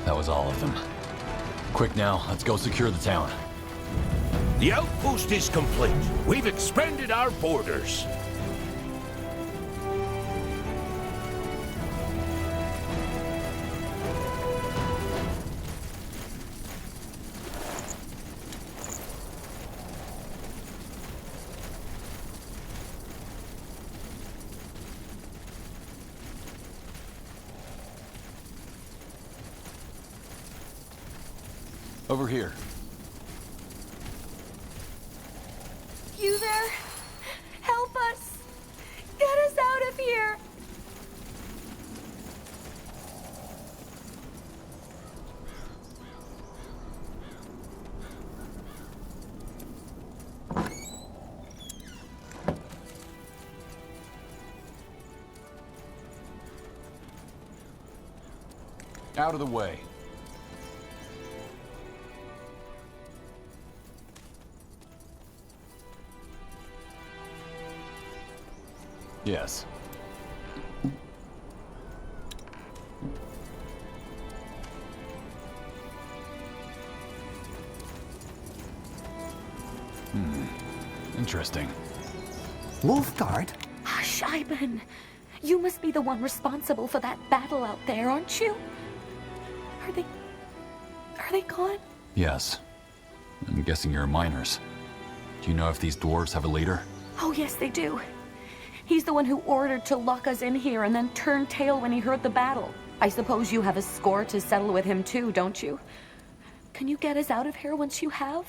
That was all of them. Quick now, let's go secure the town. The outpost is complete. We've expanded our borders. Over here. You there? Help us! Get us out of here! Out of the way. Yes. Interesting. Wolfguard? Hush, Ivan. You must be the one responsible for that battle out there, aren't you? Are they gone? Yes. I'm guessing you're miners. Do you know if these dwarves have a leader? Oh, yes, they do. He's the one who ordered to lock us in here and then turned tail when he heard the battle. I suppose you have a score to settle with him too, don't you? Can you get us out of here once you have?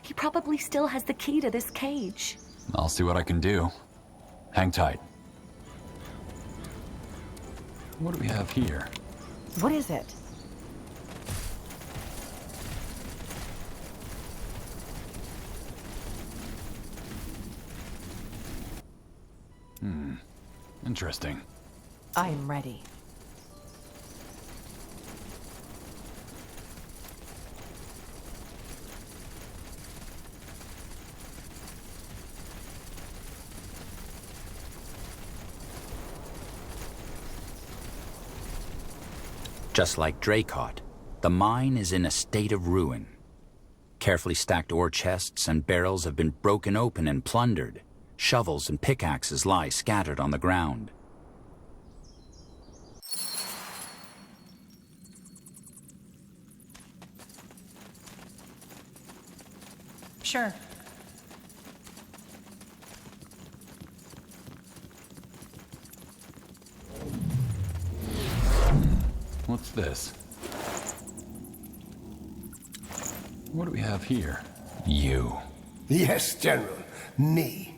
He probably still has the key to this cage. I'll see what I can do. Hang tight. What do we have here? What is it? Interesting. I am ready. Just like draycott, the mine is in a state of ruin. Carefully stacked ore chests and barrels have been broken open and plundered. Shovels and pickaxes lie scattered on the ground. Sure. What's this? What do we have here? You. Yes, General. Me.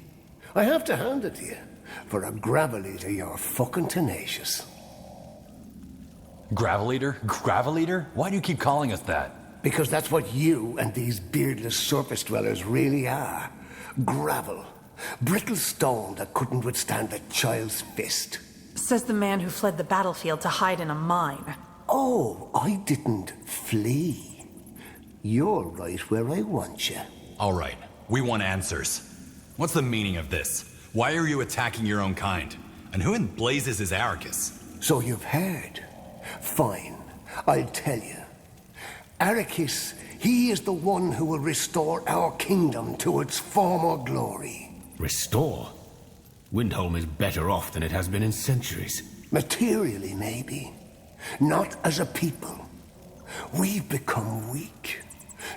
I have to hand it to you. For a gravel eater, you're fucking tenacious. Gravel Eater? Gravel Eater? Why do you keep calling us that? Because that's what you and these beardless surface dwellers really are. Gravel. Brittle stone that couldn't withstand a child's fist. Says the man who fled the battlefield to hide in a mine. Oh, I didn't flee. You're right where I want you. All right, we want answers. What's the meaning of this? Why are you attacking your own kind? And who in blazes is Arrakis? So you've heard. Fine, I'll tell you. Arrakis, he is the one who will restore our kingdom to its former glory. Restore? Windholm is better off than it has been in centuries. Materially, maybe. Not as a people. We've become weak.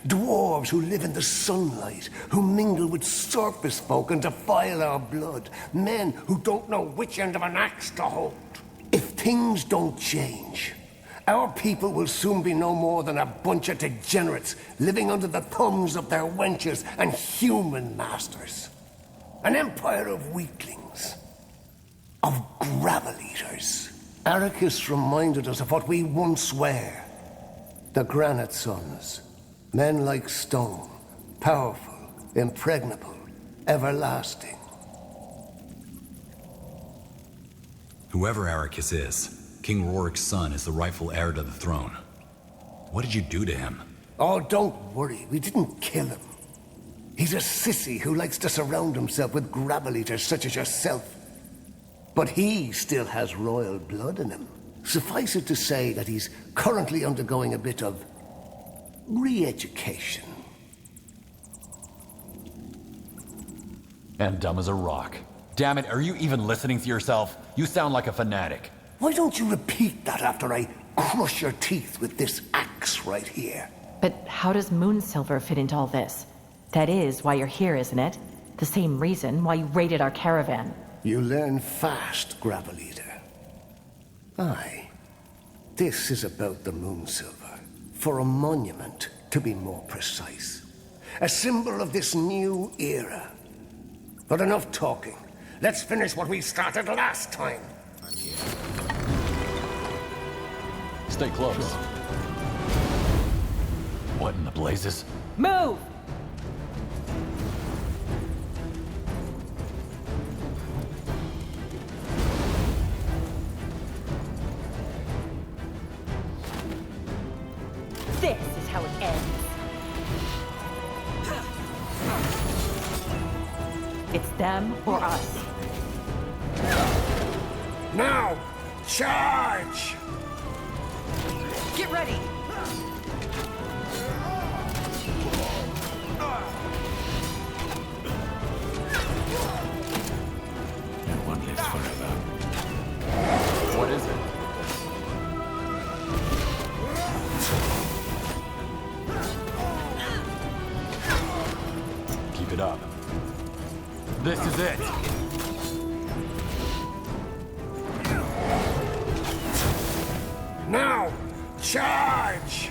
Dwarves who live in the sunlight, who mingle with surface folk and defile our blood. Men who don't know which end of an axe to hold. If things don't change, our people will soon be no more than a bunch of degenerates living under the thumbs of their wenches and human masters. An empire of weaklings. Of gravel eaters. Arrakis reminded us of what we once were. The Granite Sons. Men like stone. Powerful, impregnable, everlasting. Whoever Arrakis is, King Rorik's son is the rightful heir to the throne. What did you do to him? Oh, don't worry. We didn't kill him. He's a sissy who likes to surround himself with gravel eaters such as yourself. But he still has royal blood in him. Suffice it to say that he's currently undergoing a bit of re-education. And dumb as a rock. Damn it, are you even listening to yourself? You sound like a fanatic. Why don't you repeat that after I crush your teeth with this axe right here? But how does Moonsilver fit into all this? That is why you're here, isn't it? The same reason why you raided our caravan. You learn fast, Gravel Eater. Aye. This is about the Moonsilver. For a monument, to be more precise. A symbol of this new era. But enough talking. Let's finish what we started last time. Stay close. What in the blazes? Move! This is how it ends. It's them or us. Now, charge! Get ready! No one lives forever. What is it? Keep it up. This is it! Now, charge!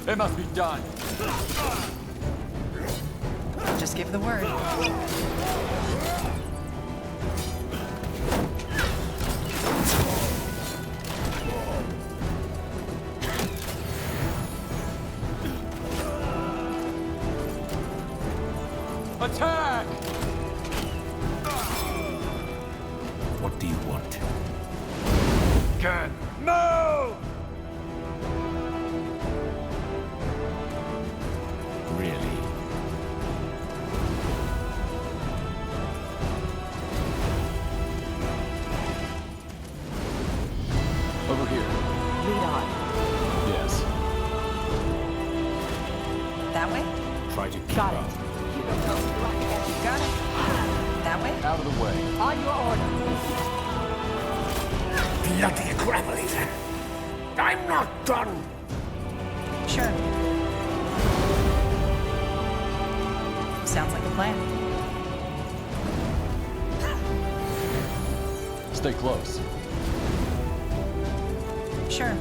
It must be done. Just give the word. Attack! What do you want? Can move! Really? Over here. Lead on. Yes. That way? Try to keep Got up. it. Got it. That way? Out of the way. On your order. Bloody Gravel Eater! I'm not done! Sure. Sounds like a plan. Stay close. Sure.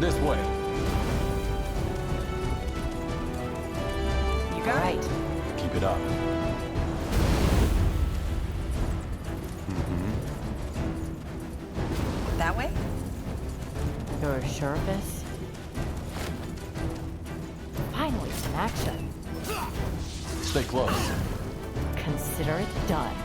This way. You got it. Keep it up. That way? You're sure of this? Finally, some action. Stay close. Consider it done.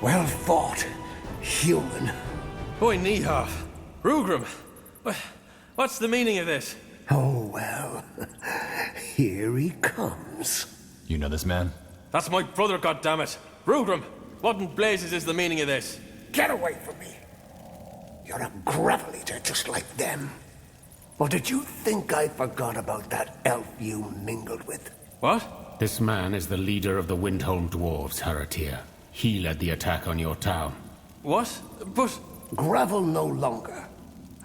Well fought, human. Boy, Niha. Rugremm. What's the meaning of this? Oh, well. Here he comes. You know this man? That's my brother, goddammit. Rugremm, what in blazes is the meaning of this? Get away from me. You're a gravel eater just like them. Or did you think I forgot about that elf you mingled with? What? This man is the leader of the Windholm Dwarves, Haratir. He led the attack on your town. What? But... Gravel no longer.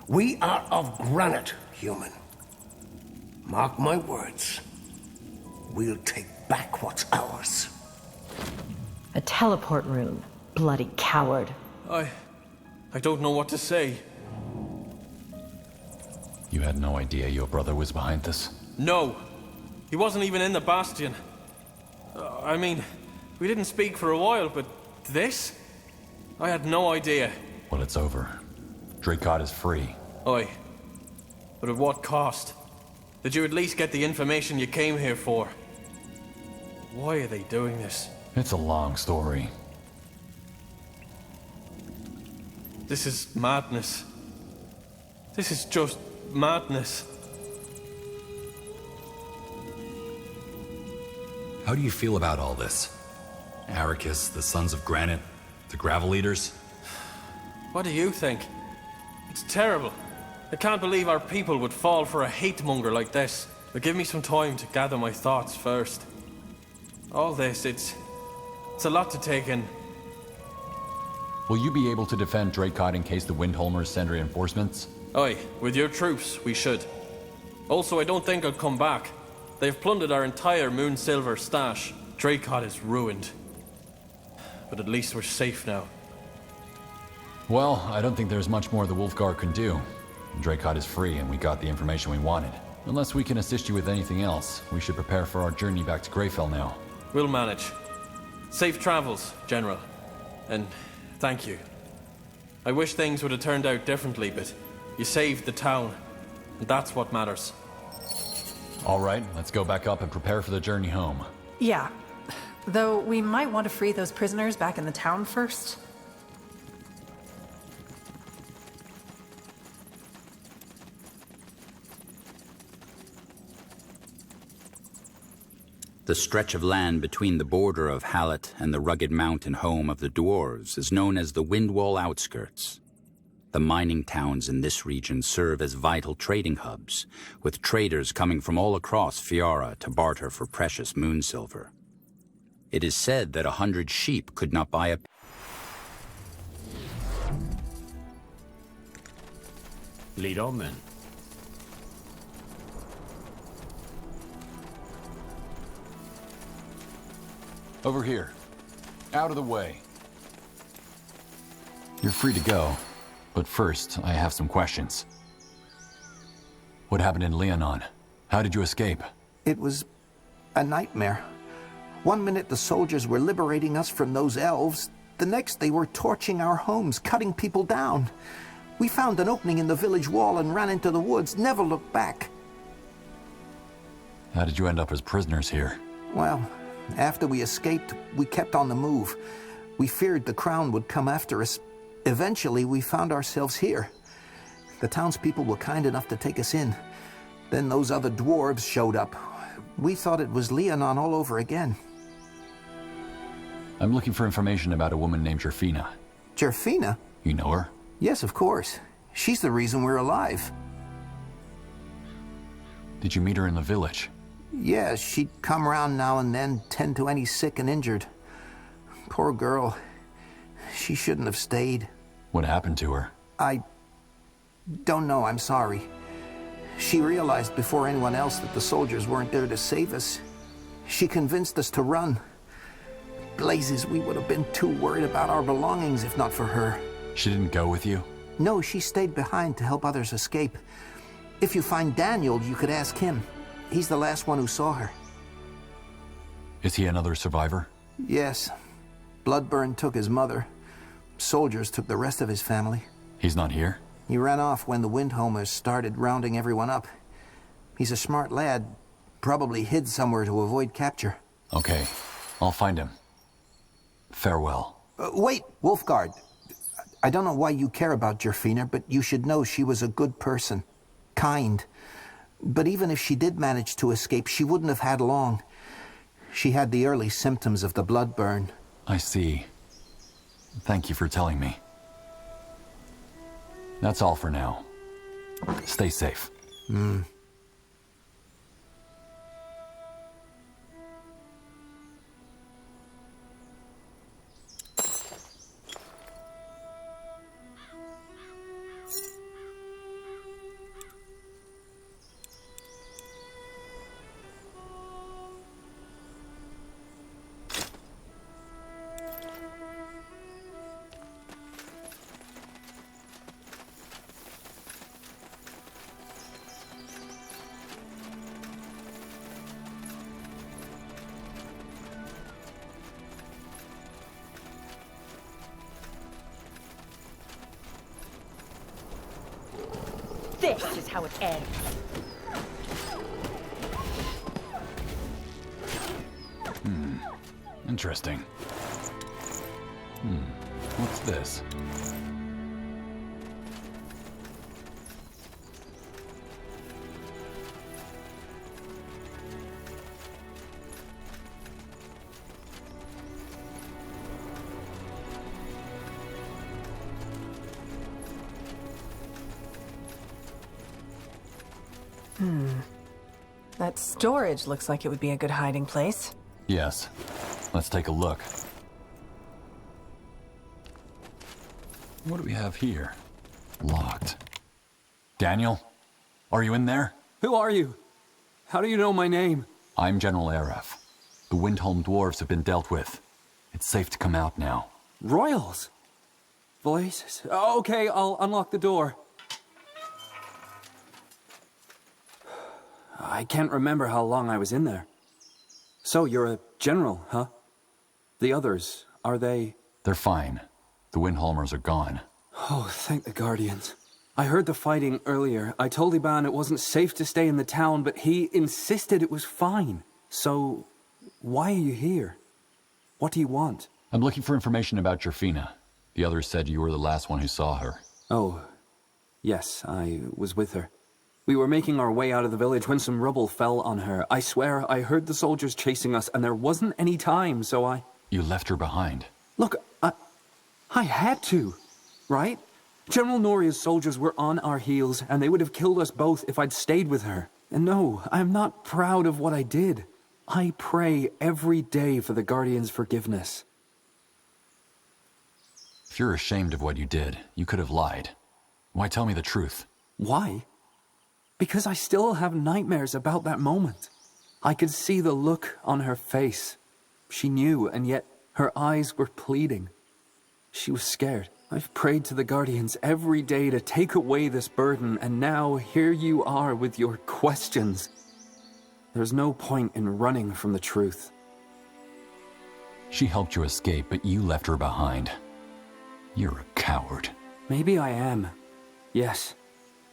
We are of granite, human. Mark my words. We'll take back what's ours. A teleport rune. Bloody coward. I don't know what to say. You had no idea your brother was behind this? No. He wasn't even in the Bastion. I mean, we didn't speak for a while, but this? I had no idea. Well, it's over. Draycott is free. Aye. But at what cost? Did you at least get the information you came here for? Why are they doing this? It's a long story. This is madness. This is just madness. How do you feel about all this? Arrakis, the Sons of Granite, the Gravel Eaters? What do you think? It's terrible. I can't believe our people would fall for a hate-monger like this. But give me some time to gather my thoughts first. All this, it's a lot to take in. Will you be able to defend Draycott in case the Windholmers send reinforcements? Aye, with your troops, we should. Also, I don't think I'll come back. They've plundered our entire Moonsilver stash. Draycott is ruined. But at least we're safe now. Well, I don't think there's much more the Wolfguard can do. Draycott is free and we got the information we wanted. Unless we can assist you with anything else, we should prepare for our journey back to Greyfell now. We'll manage. Safe travels, General. And thank you. I wish things would have turned out differently, but you saved the town. And that's what matters. All right, let's go back up and prepare for the journey home. Yeah. Though we might want to free those prisoners back in the town first. The stretch of land between the border of Hallett and the rugged mountain home of the dwarves is known as the Windwall Outskirts. The mining towns in this region serve as vital trading hubs, with traders coming from all across Fiara to barter for precious moonsilver. It is said that 100 sheep could not buy a... Lead on, then. Over here. Out of the way. You're free to go, but first, I have some questions. What happened in Leonon? How did you escape? It was a nightmare. One minute the soldiers were liberating us from those elves, the next they were torching our homes, cutting people down. We found an opening in the village wall and ran into the woods, never looked back. How did you end up as prisoners here? Well, after we escaped, we kept on the move. We feared the Crown would come after us. Eventually, we found ourselves here. The townspeople were kind enough to take us in. Then those other dwarves showed up. We thought it was Leonon all over again. I'm looking for information about a woman named Jerfina. Jerfina? You know her? Yes, of course. She's the reason we're alive. Did you meet her in the village? Yeah, she'd come around now and then, tend to any sick and injured. Poor girl. She shouldn't have stayed. What happened to her? I don't know, I'm sorry. She realized before anyone else that the soldiers weren't there to save us. She convinced us to run. Blazes, we would have been too worried about our belongings if not for her. She didn't go with you? No, she stayed behind to help others escape. If you find Daniel, you could ask him. He's the last one who saw her. Is he another survivor? Yes. Bloodburn took his mother. Soldiers took the rest of his family. He's not here? He ran off when the Windhomers started rounding everyone up. He's a smart lad. Probably hid somewhere to avoid capture. Okay, I'll find him. Farewell. Wait, Wolfguard. I don't know why you care about Jerfina, but you should know she was a good person. Kind. But even if she did manage to escape, she wouldn't have had long. She had the early symptoms of the blood burn. I see. Thank you for telling me. That's all for now. Stay safe. This is how it ends. Interesting. What's this? That storage looks like it would be a good hiding place. Yes. Let's take a look. What do we have here? Locked. Daniel? Are you in there? Who are you? How do you know my name? I'm General Aref. The Windholm dwarves have been dealt with. It's safe to come out now. Royals? Blazes. Okay, I'll unlock the door. I can't remember how long I was in there. So, you're a general, huh? The others, are they... They're fine. The Windholmers are gone. Oh, thank the Guardians. I heard the fighting earlier. I told Iban it wasn't safe to stay in the town, but he insisted it was fine. So, why are you here? What do you want? I'm looking for information about Jerfina. The others said you were the last one who saw her. Oh, yes, I was with her. We were making our way out of the village when some rubble fell on her. I swear I heard the soldiers chasing us, and there wasn't any time, so I... You left her behind. Look, I had to, right? General Noria's soldiers were on our heels, and they would have killed us both if I'd stayed with her. And no, I'm not proud of what I did. I pray every day for the Guardian's forgiveness. If you're ashamed of what you did, you could have lied. Why tell me the truth? Why? Because I still have nightmares about that moment. I could see the look on her face. She knew, and yet her eyes were pleading. She was scared. I've prayed to the Guardians every day to take away this burden, and now here you are with your questions. There's no point in running from the truth. She helped you escape, but you left her behind. You're a coward. Maybe I am. Yes.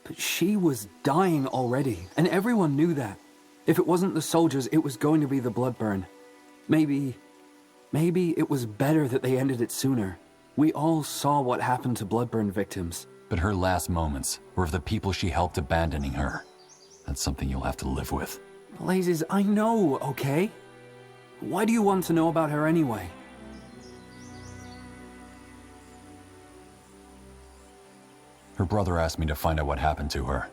But she was dying already, and everyone knew that. If it wasn't the soldiers, it was going to be the bloodburn. Maybe it was better that they ended it sooner. We all saw what happened to bloodburn victims. But her last moments were of the people she helped abandoning her. That's something you'll have to live with. Blazes, I know, okay? Why do you want to know about her anyway? Her brother asked me to find out what happened to her.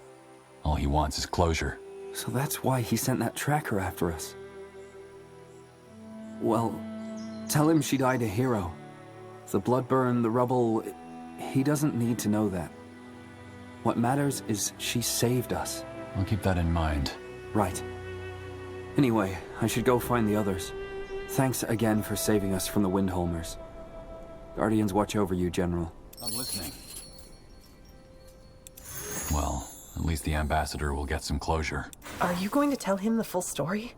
All he wants is closure. So that's why he sent that tracker after us. Well, tell him she died a hero. The bloodburn, the rubble, he doesn't need to know that. What matters is she saved us. I'll keep that in mind. Right. Anyway, I should go find the others. Thanks again for saving us from the Windholmers. Guardians watch over you, General. I'm listening. Well, at least the Ambassador will get some closure. Are you going to tell him the full story?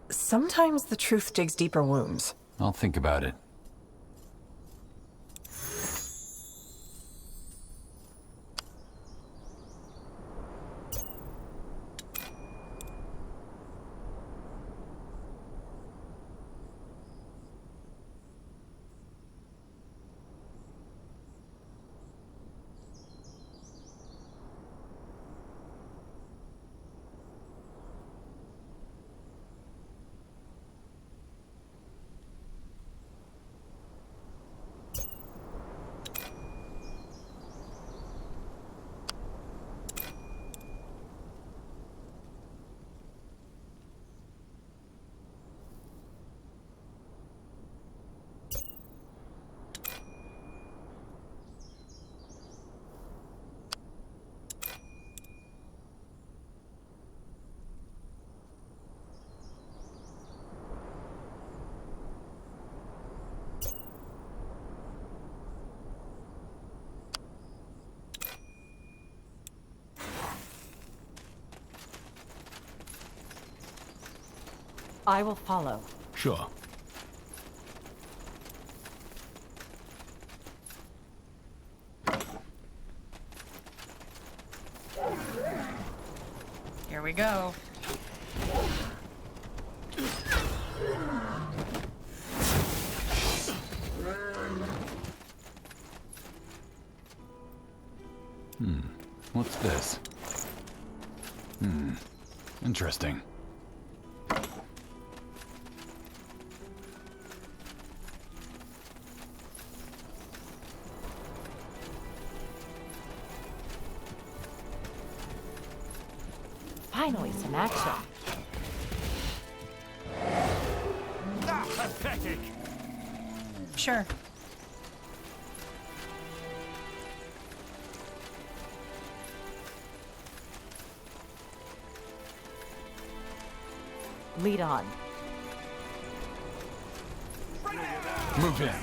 Sometimes the truth digs deeper wounds. I'll think about it. I will follow. Sure. Here we go. What's this? Interesting. Finally, some action. Pathetic. Sure. Lead on. Move in.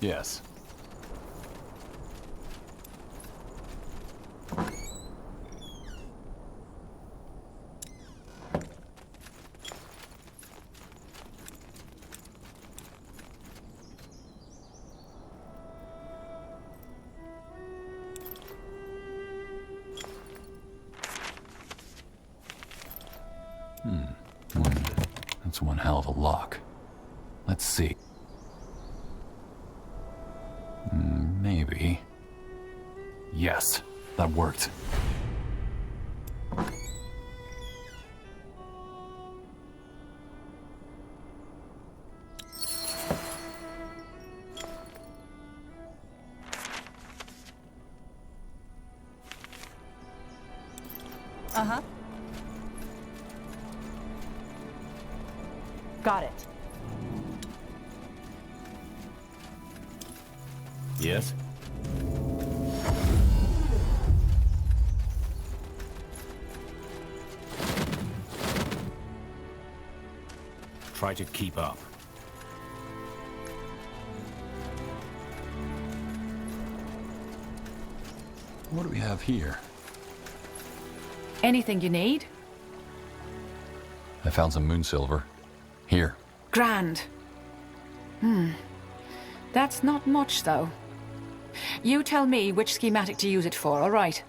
Yes. That's one hell of a lock. Let's see. Maybe. Yes, that worked. Uh-huh. Got it. Yes? Try to keep up. What do we have here? Anything you need? I found some moon silver. Here. Grand. That's not much, though. You tell me which schematic to use it for, all right?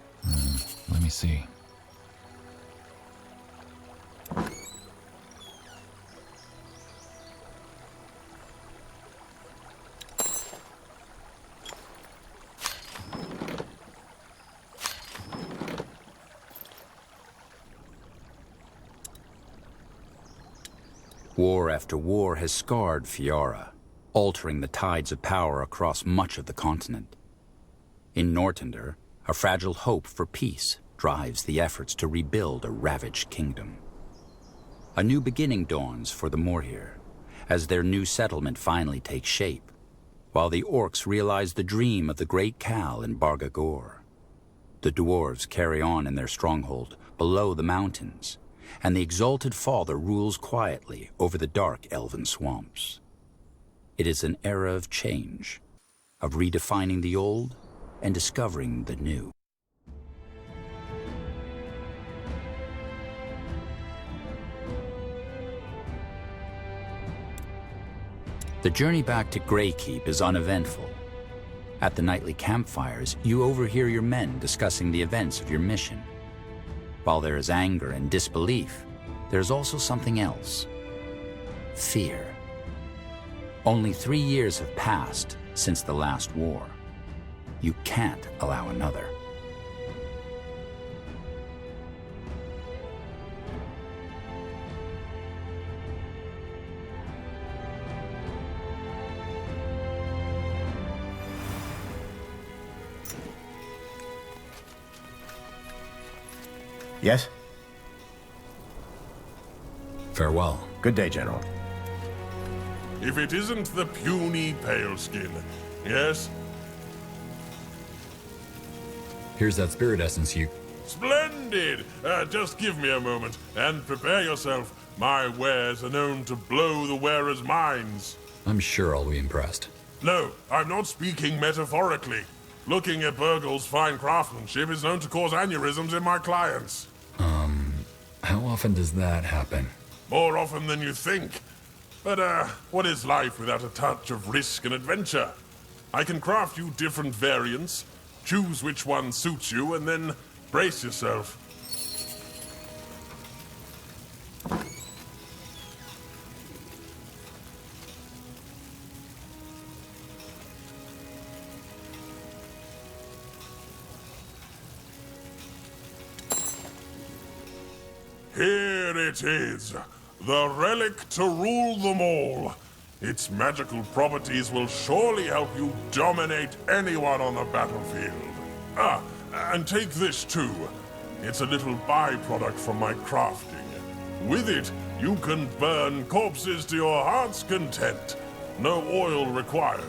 Let me see. War after war has scarred Fiora, altering the tides of power across much of the continent. In Nortender, a fragile hope for peace drives the efforts to rebuild a ravaged kingdom. A new beginning dawns for the Morhir, as their new settlement finally takes shape, while the orcs realize the dream of the Great Khal in Bargagor. The dwarves carry on in their stronghold below the mountains, and the Exalted Father rules quietly over the dark elven swamps. It is an era of change, of redefining the old and discovering the new. The journey back to Greykeep is uneventful. At the nightly campfires, you overhear your men discussing the events of your mission. While there is anger and disbelief, there is also something else. Fear. Only 3 years have passed since the last war. You can't allow another. Yes? Farewell. Good day, General. If it isn't the puny Paleskin. Yes? Here's that spirit essence you... Splendid! Just give me a moment, and prepare yourself. My wares are known to blow the wearer's minds. I'm sure I'll be impressed. No, I'm not speaking metaphorically. Looking at Burgle's fine craftsmanship is known to cause aneurysms in my clients. How often does that happen? More often than you think. But, what is life without a touch of risk and adventure? I can craft you different variants, choose which one suits you, and then brace yourself. Here it is, the relic to rule them all. Its magical properties will surely help you dominate anyone on the battlefield. Ah, and take this too. It's a little byproduct from my crafting. With it, you can burn corpses to your heart's content. No oil required.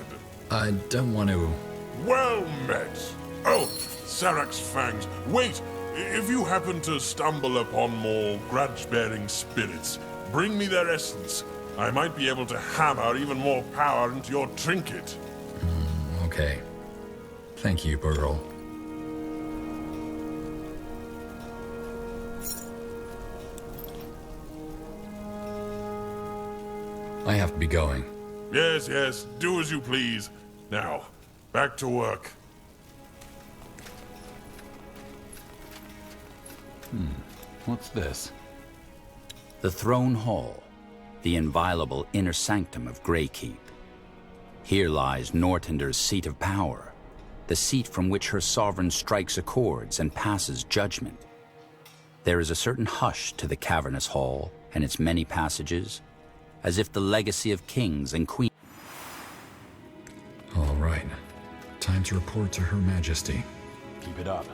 I don't want to... Well met. Oh, Sarak's fangs. Wait! If you happen to stumble upon more grudge-bearing spirits, bring me their essence. I might be able to hammer even more power into your trinket. Okay. Thank you, Burgle. I have to be going. Yes, yes, do as you please. Now, back to work. What's this? The Throne Hall, the inviolable inner sanctum of Greykeep. Here lies Nortender's seat of power, the seat from which her sovereign strikes accords and passes judgment. There is a certain hush to the cavernous hall and its many passages, as if the legacy of kings and queens... All right. Time to report to Her Majesty. Keep it up.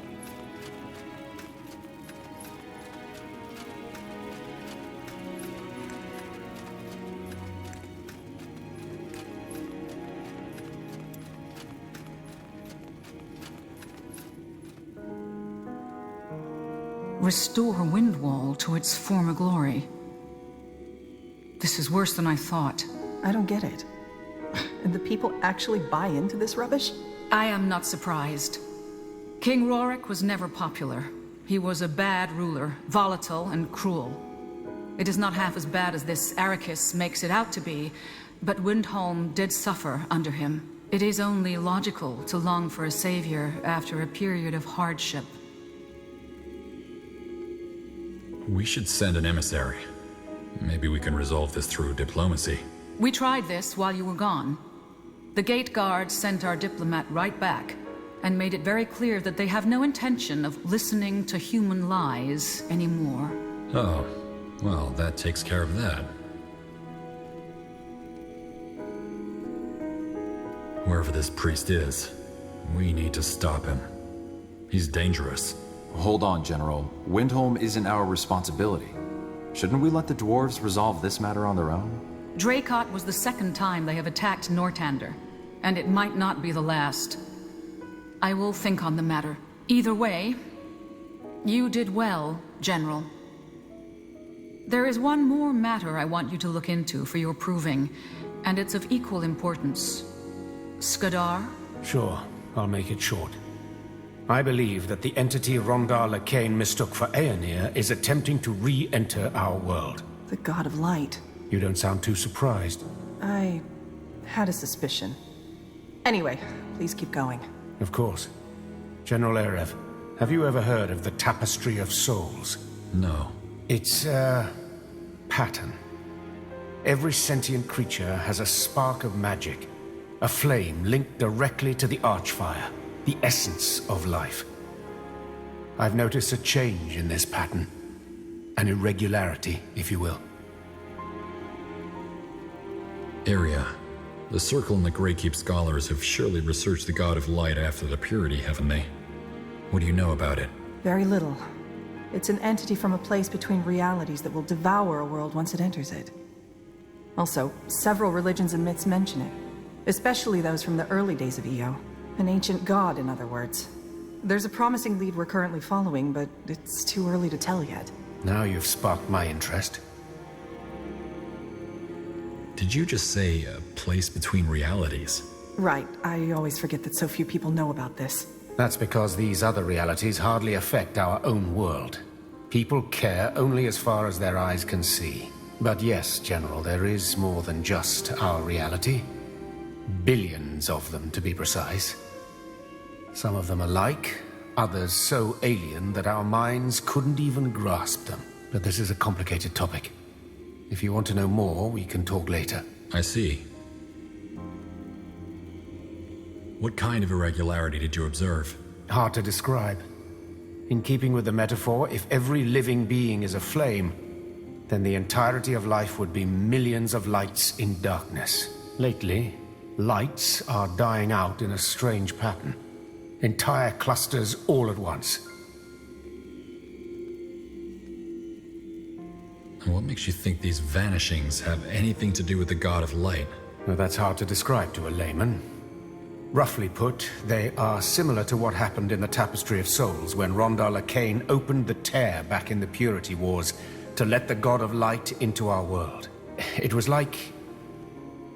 Restore Windwall to its former glory. This is worse than I thought. I don't get it. And the people actually buy into this rubbish? I am not surprised. King Rorik was never popular. He was a bad ruler, volatile and cruel. It is not half as bad as this Arrakis makes it out to be, but Windhelm did suffer under him. It is only logical to long for a savior after a period of hardship. We should send an emissary. Maybe we can resolve this through diplomacy. We tried this while you were gone. The gate guard sent our diplomat right back, and made it very clear that they have no intention of listening to human lies anymore. Oh, well, that takes care of that. Wherever this priest is, we need to stop him. He's dangerous. Hold on, General. Windhelm isn't our responsibility. Shouldn't we let the dwarves resolve this matter on their own? Draycott was the second time they have attacked Nortander, and it might not be the last. I will think on the matter. Either way, you did well, General. There is one more matter I want you to look into for your proving, and it's of equal importance. Skadar? Sure, I'll make it short. I believe that the entity Rondar Lakain mistook for Aenir is attempting to re-enter our world. The God of Light. You don't sound too surprised. I had a suspicion. Anyway, please keep going. Of course. General Erev, have you ever heard of the Tapestry of Souls? No. It's a pattern. Every sentient creature has a spark of magic, a flame linked directly to the Archfire, the essence of life. I've noticed a change in this pattern. An irregularity, if you will. Area. The Circle and the Greykeep scholars have surely researched the God of Light after the Purity, haven't they? What do you know about it? Very little. It's an entity from a place between realities that will devour a world once it enters it. Also, several religions and myths mention it, especially those from the early days of Io. An ancient god, in other words. There's a promising lead we're currently following, but it's too early to tell yet. Now you've sparked my interest. Did you just say a place between realities? Right. I always forget that so few people know about this. That's because these other realities hardly affect our own world. People care only as far as their eyes can see. But yes, General, there is more than just our reality. Billions of them, to be precise. Some of them alike, others so alien that our minds couldn't even grasp them. But this is a complicated topic. If you want to know more, we can talk later. I see. What kind of irregularity did you observe? Hard to describe. In keeping with the metaphor, if every living being is a flame, then the entirety of life would be millions of lights in darkness. Lately, lights are dying out in a strange pattern. Entire clusters all at once. And what makes you think these vanishings have anything to do with the God of Light? Well, that's hard to describe to a layman. Roughly put, they are similar to what happened in the Tapestry of Souls when Rondar Lakain opened the tear back in the Purity Wars to let the God of Light into our world. It was like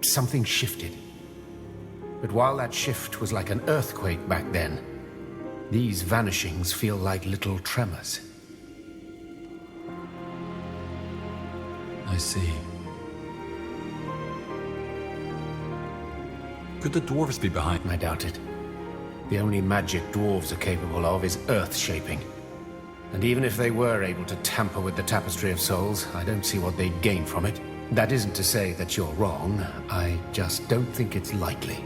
something shifted. But while that shift was like an earthquake back then, these vanishings feel like little tremors. I see. Could the dwarves be behind? I doubt it. The only magic dwarves are capable of is earth-shaping. And even if they were able to tamper with the Tapestry of Souls, I don't see what they'd gain from it. That isn't to say that you're wrong. I just don't think it's likely.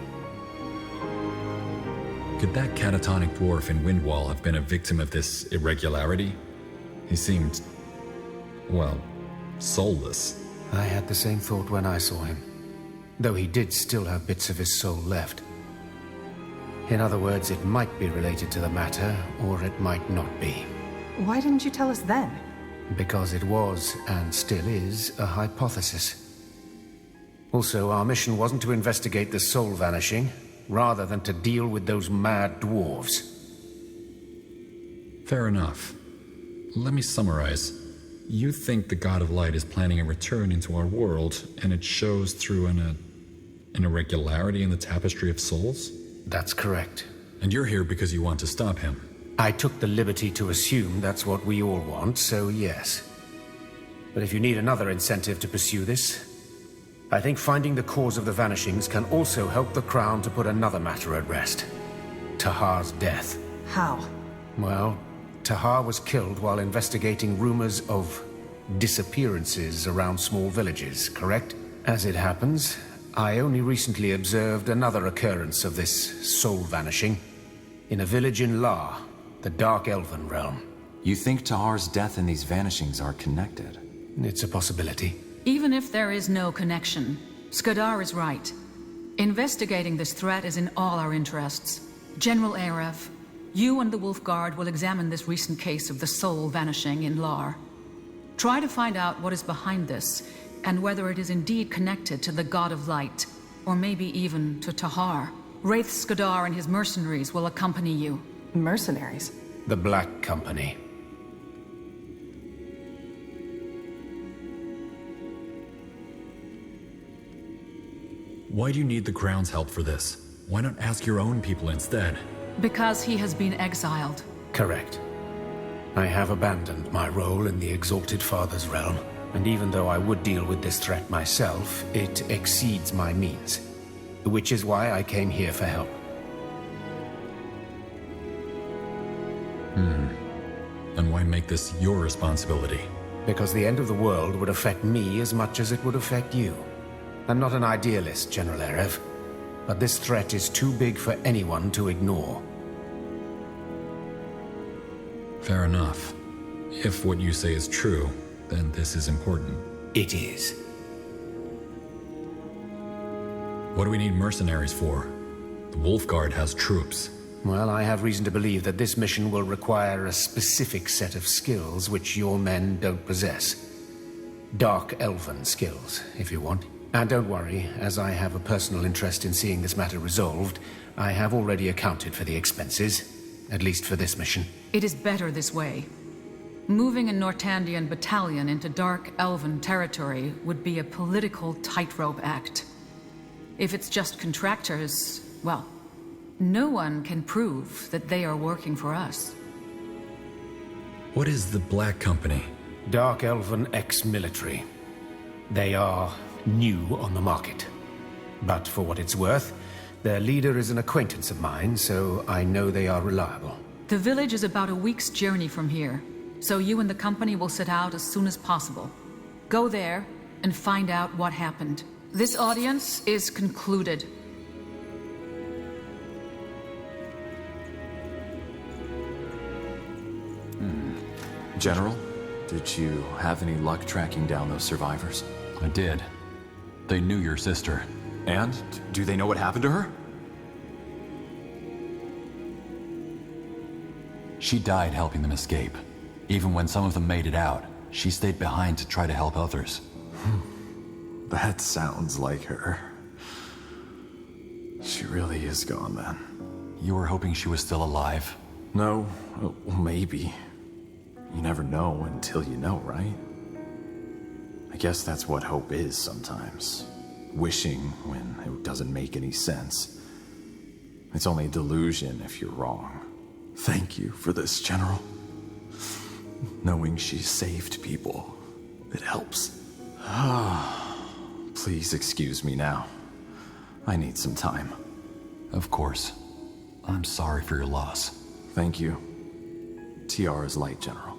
Could that catatonic dwarf in Windwall have been a victim of this irregularity? He seemed, well, soulless. I had the same thought when I saw him, though he did still have bits of his soul left. In other words, it might be related to the matter, or it might not be. Why didn't you tell us then? Because it was, and still is, a hypothesis. Also, our mission wasn't to investigate the soul vanishing, rather than to deal with those mad dwarves. Fair enough. Let me summarize. You think the God of Light is planning a return into our world, and it shows through an irregularity in the tapestry of souls? That's correct. And you're here because you want to stop him? I took the liberty to assume that's what we all want, so yes. But if you need another incentive to pursue this, I think finding the cause of the vanishings can also help the Crown to put another matter at rest. Tahar's death. How? Well, Tahar was killed while investigating rumors of disappearances around small villages, correct? As it happens, I only recently observed another occurrence of this soul vanishing in a village in Lar, the Dark Elven realm. You think Tahar's death and these vanishings are connected? It's a possibility. Even if there is no connection, Skadar is right. Investigating this threat is in all our interests. General Arev, you and the Wolf Guard will examine this recent case of the soul vanishing in Lar. Try to find out what is behind this, and whether it is indeed connected to the God of Light, or maybe even to Tahar. Wraith Skadar and his mercenaries will accompany you. Mercenaries? The Black Company. Why do you need the Crown's help for this? Why not ask your own people instead? Because he has been exiled. Correct. I have abandoned my role in the Exalted Father's realm, and even though I would deal with this threat myself, it exceeds my means. Which is why I came here for help. And why make this your responsibility? Because the end of the world would affect me as much as it would affect you. I'm not an idealist, General Arev, but this threat is too big for anyone to ignore. Fair enough. If what you say is true, then this is important. It is. What do we need mercenaries for? The Wolf Guard has troops. Well, I have reason to believe that this mission will require a specific set of skills which your men don't possess. Dark Elven skills, if you want. And don't worry, as I have a personal interest in seeing this matter resolved, I have already accounted for the expenses, at least for this mission. It is better this way. Moving a Nortandian battalion into Dark Elven territory would be a political tightrope act. If it's just contractors, well, no one can prove that they are working for us. What is the Black Company? Dark Elven ex-military. They are new on the market. But for what it's worth, their leader is an acquaintance of mine, so I know they are reliable. The village is about a week's journey from here, so you and the company will set out as soon as possible. Go there and find out what happened. This audience is concluded. General, did you have any luck tracking down those survivors? I did. They knew your sister. And? Do they know what happened to her? She died helping them escape. Even when some of them made it out, she stayed behind to try to help others. That sounds like her. She really is gone then. You were hoping she was still alive? No, well, maybe. You never know until you know, right? I guess that's what hope is sometimes. Wishing when it doesn't make any sense. It's only a delusion if you're wrong. Thank you for this, General. Knowing she saved people, it helps. Please excuse me now. I need some time. Of course. I'm sorry for your loss. Thank you. Tiara's light, General.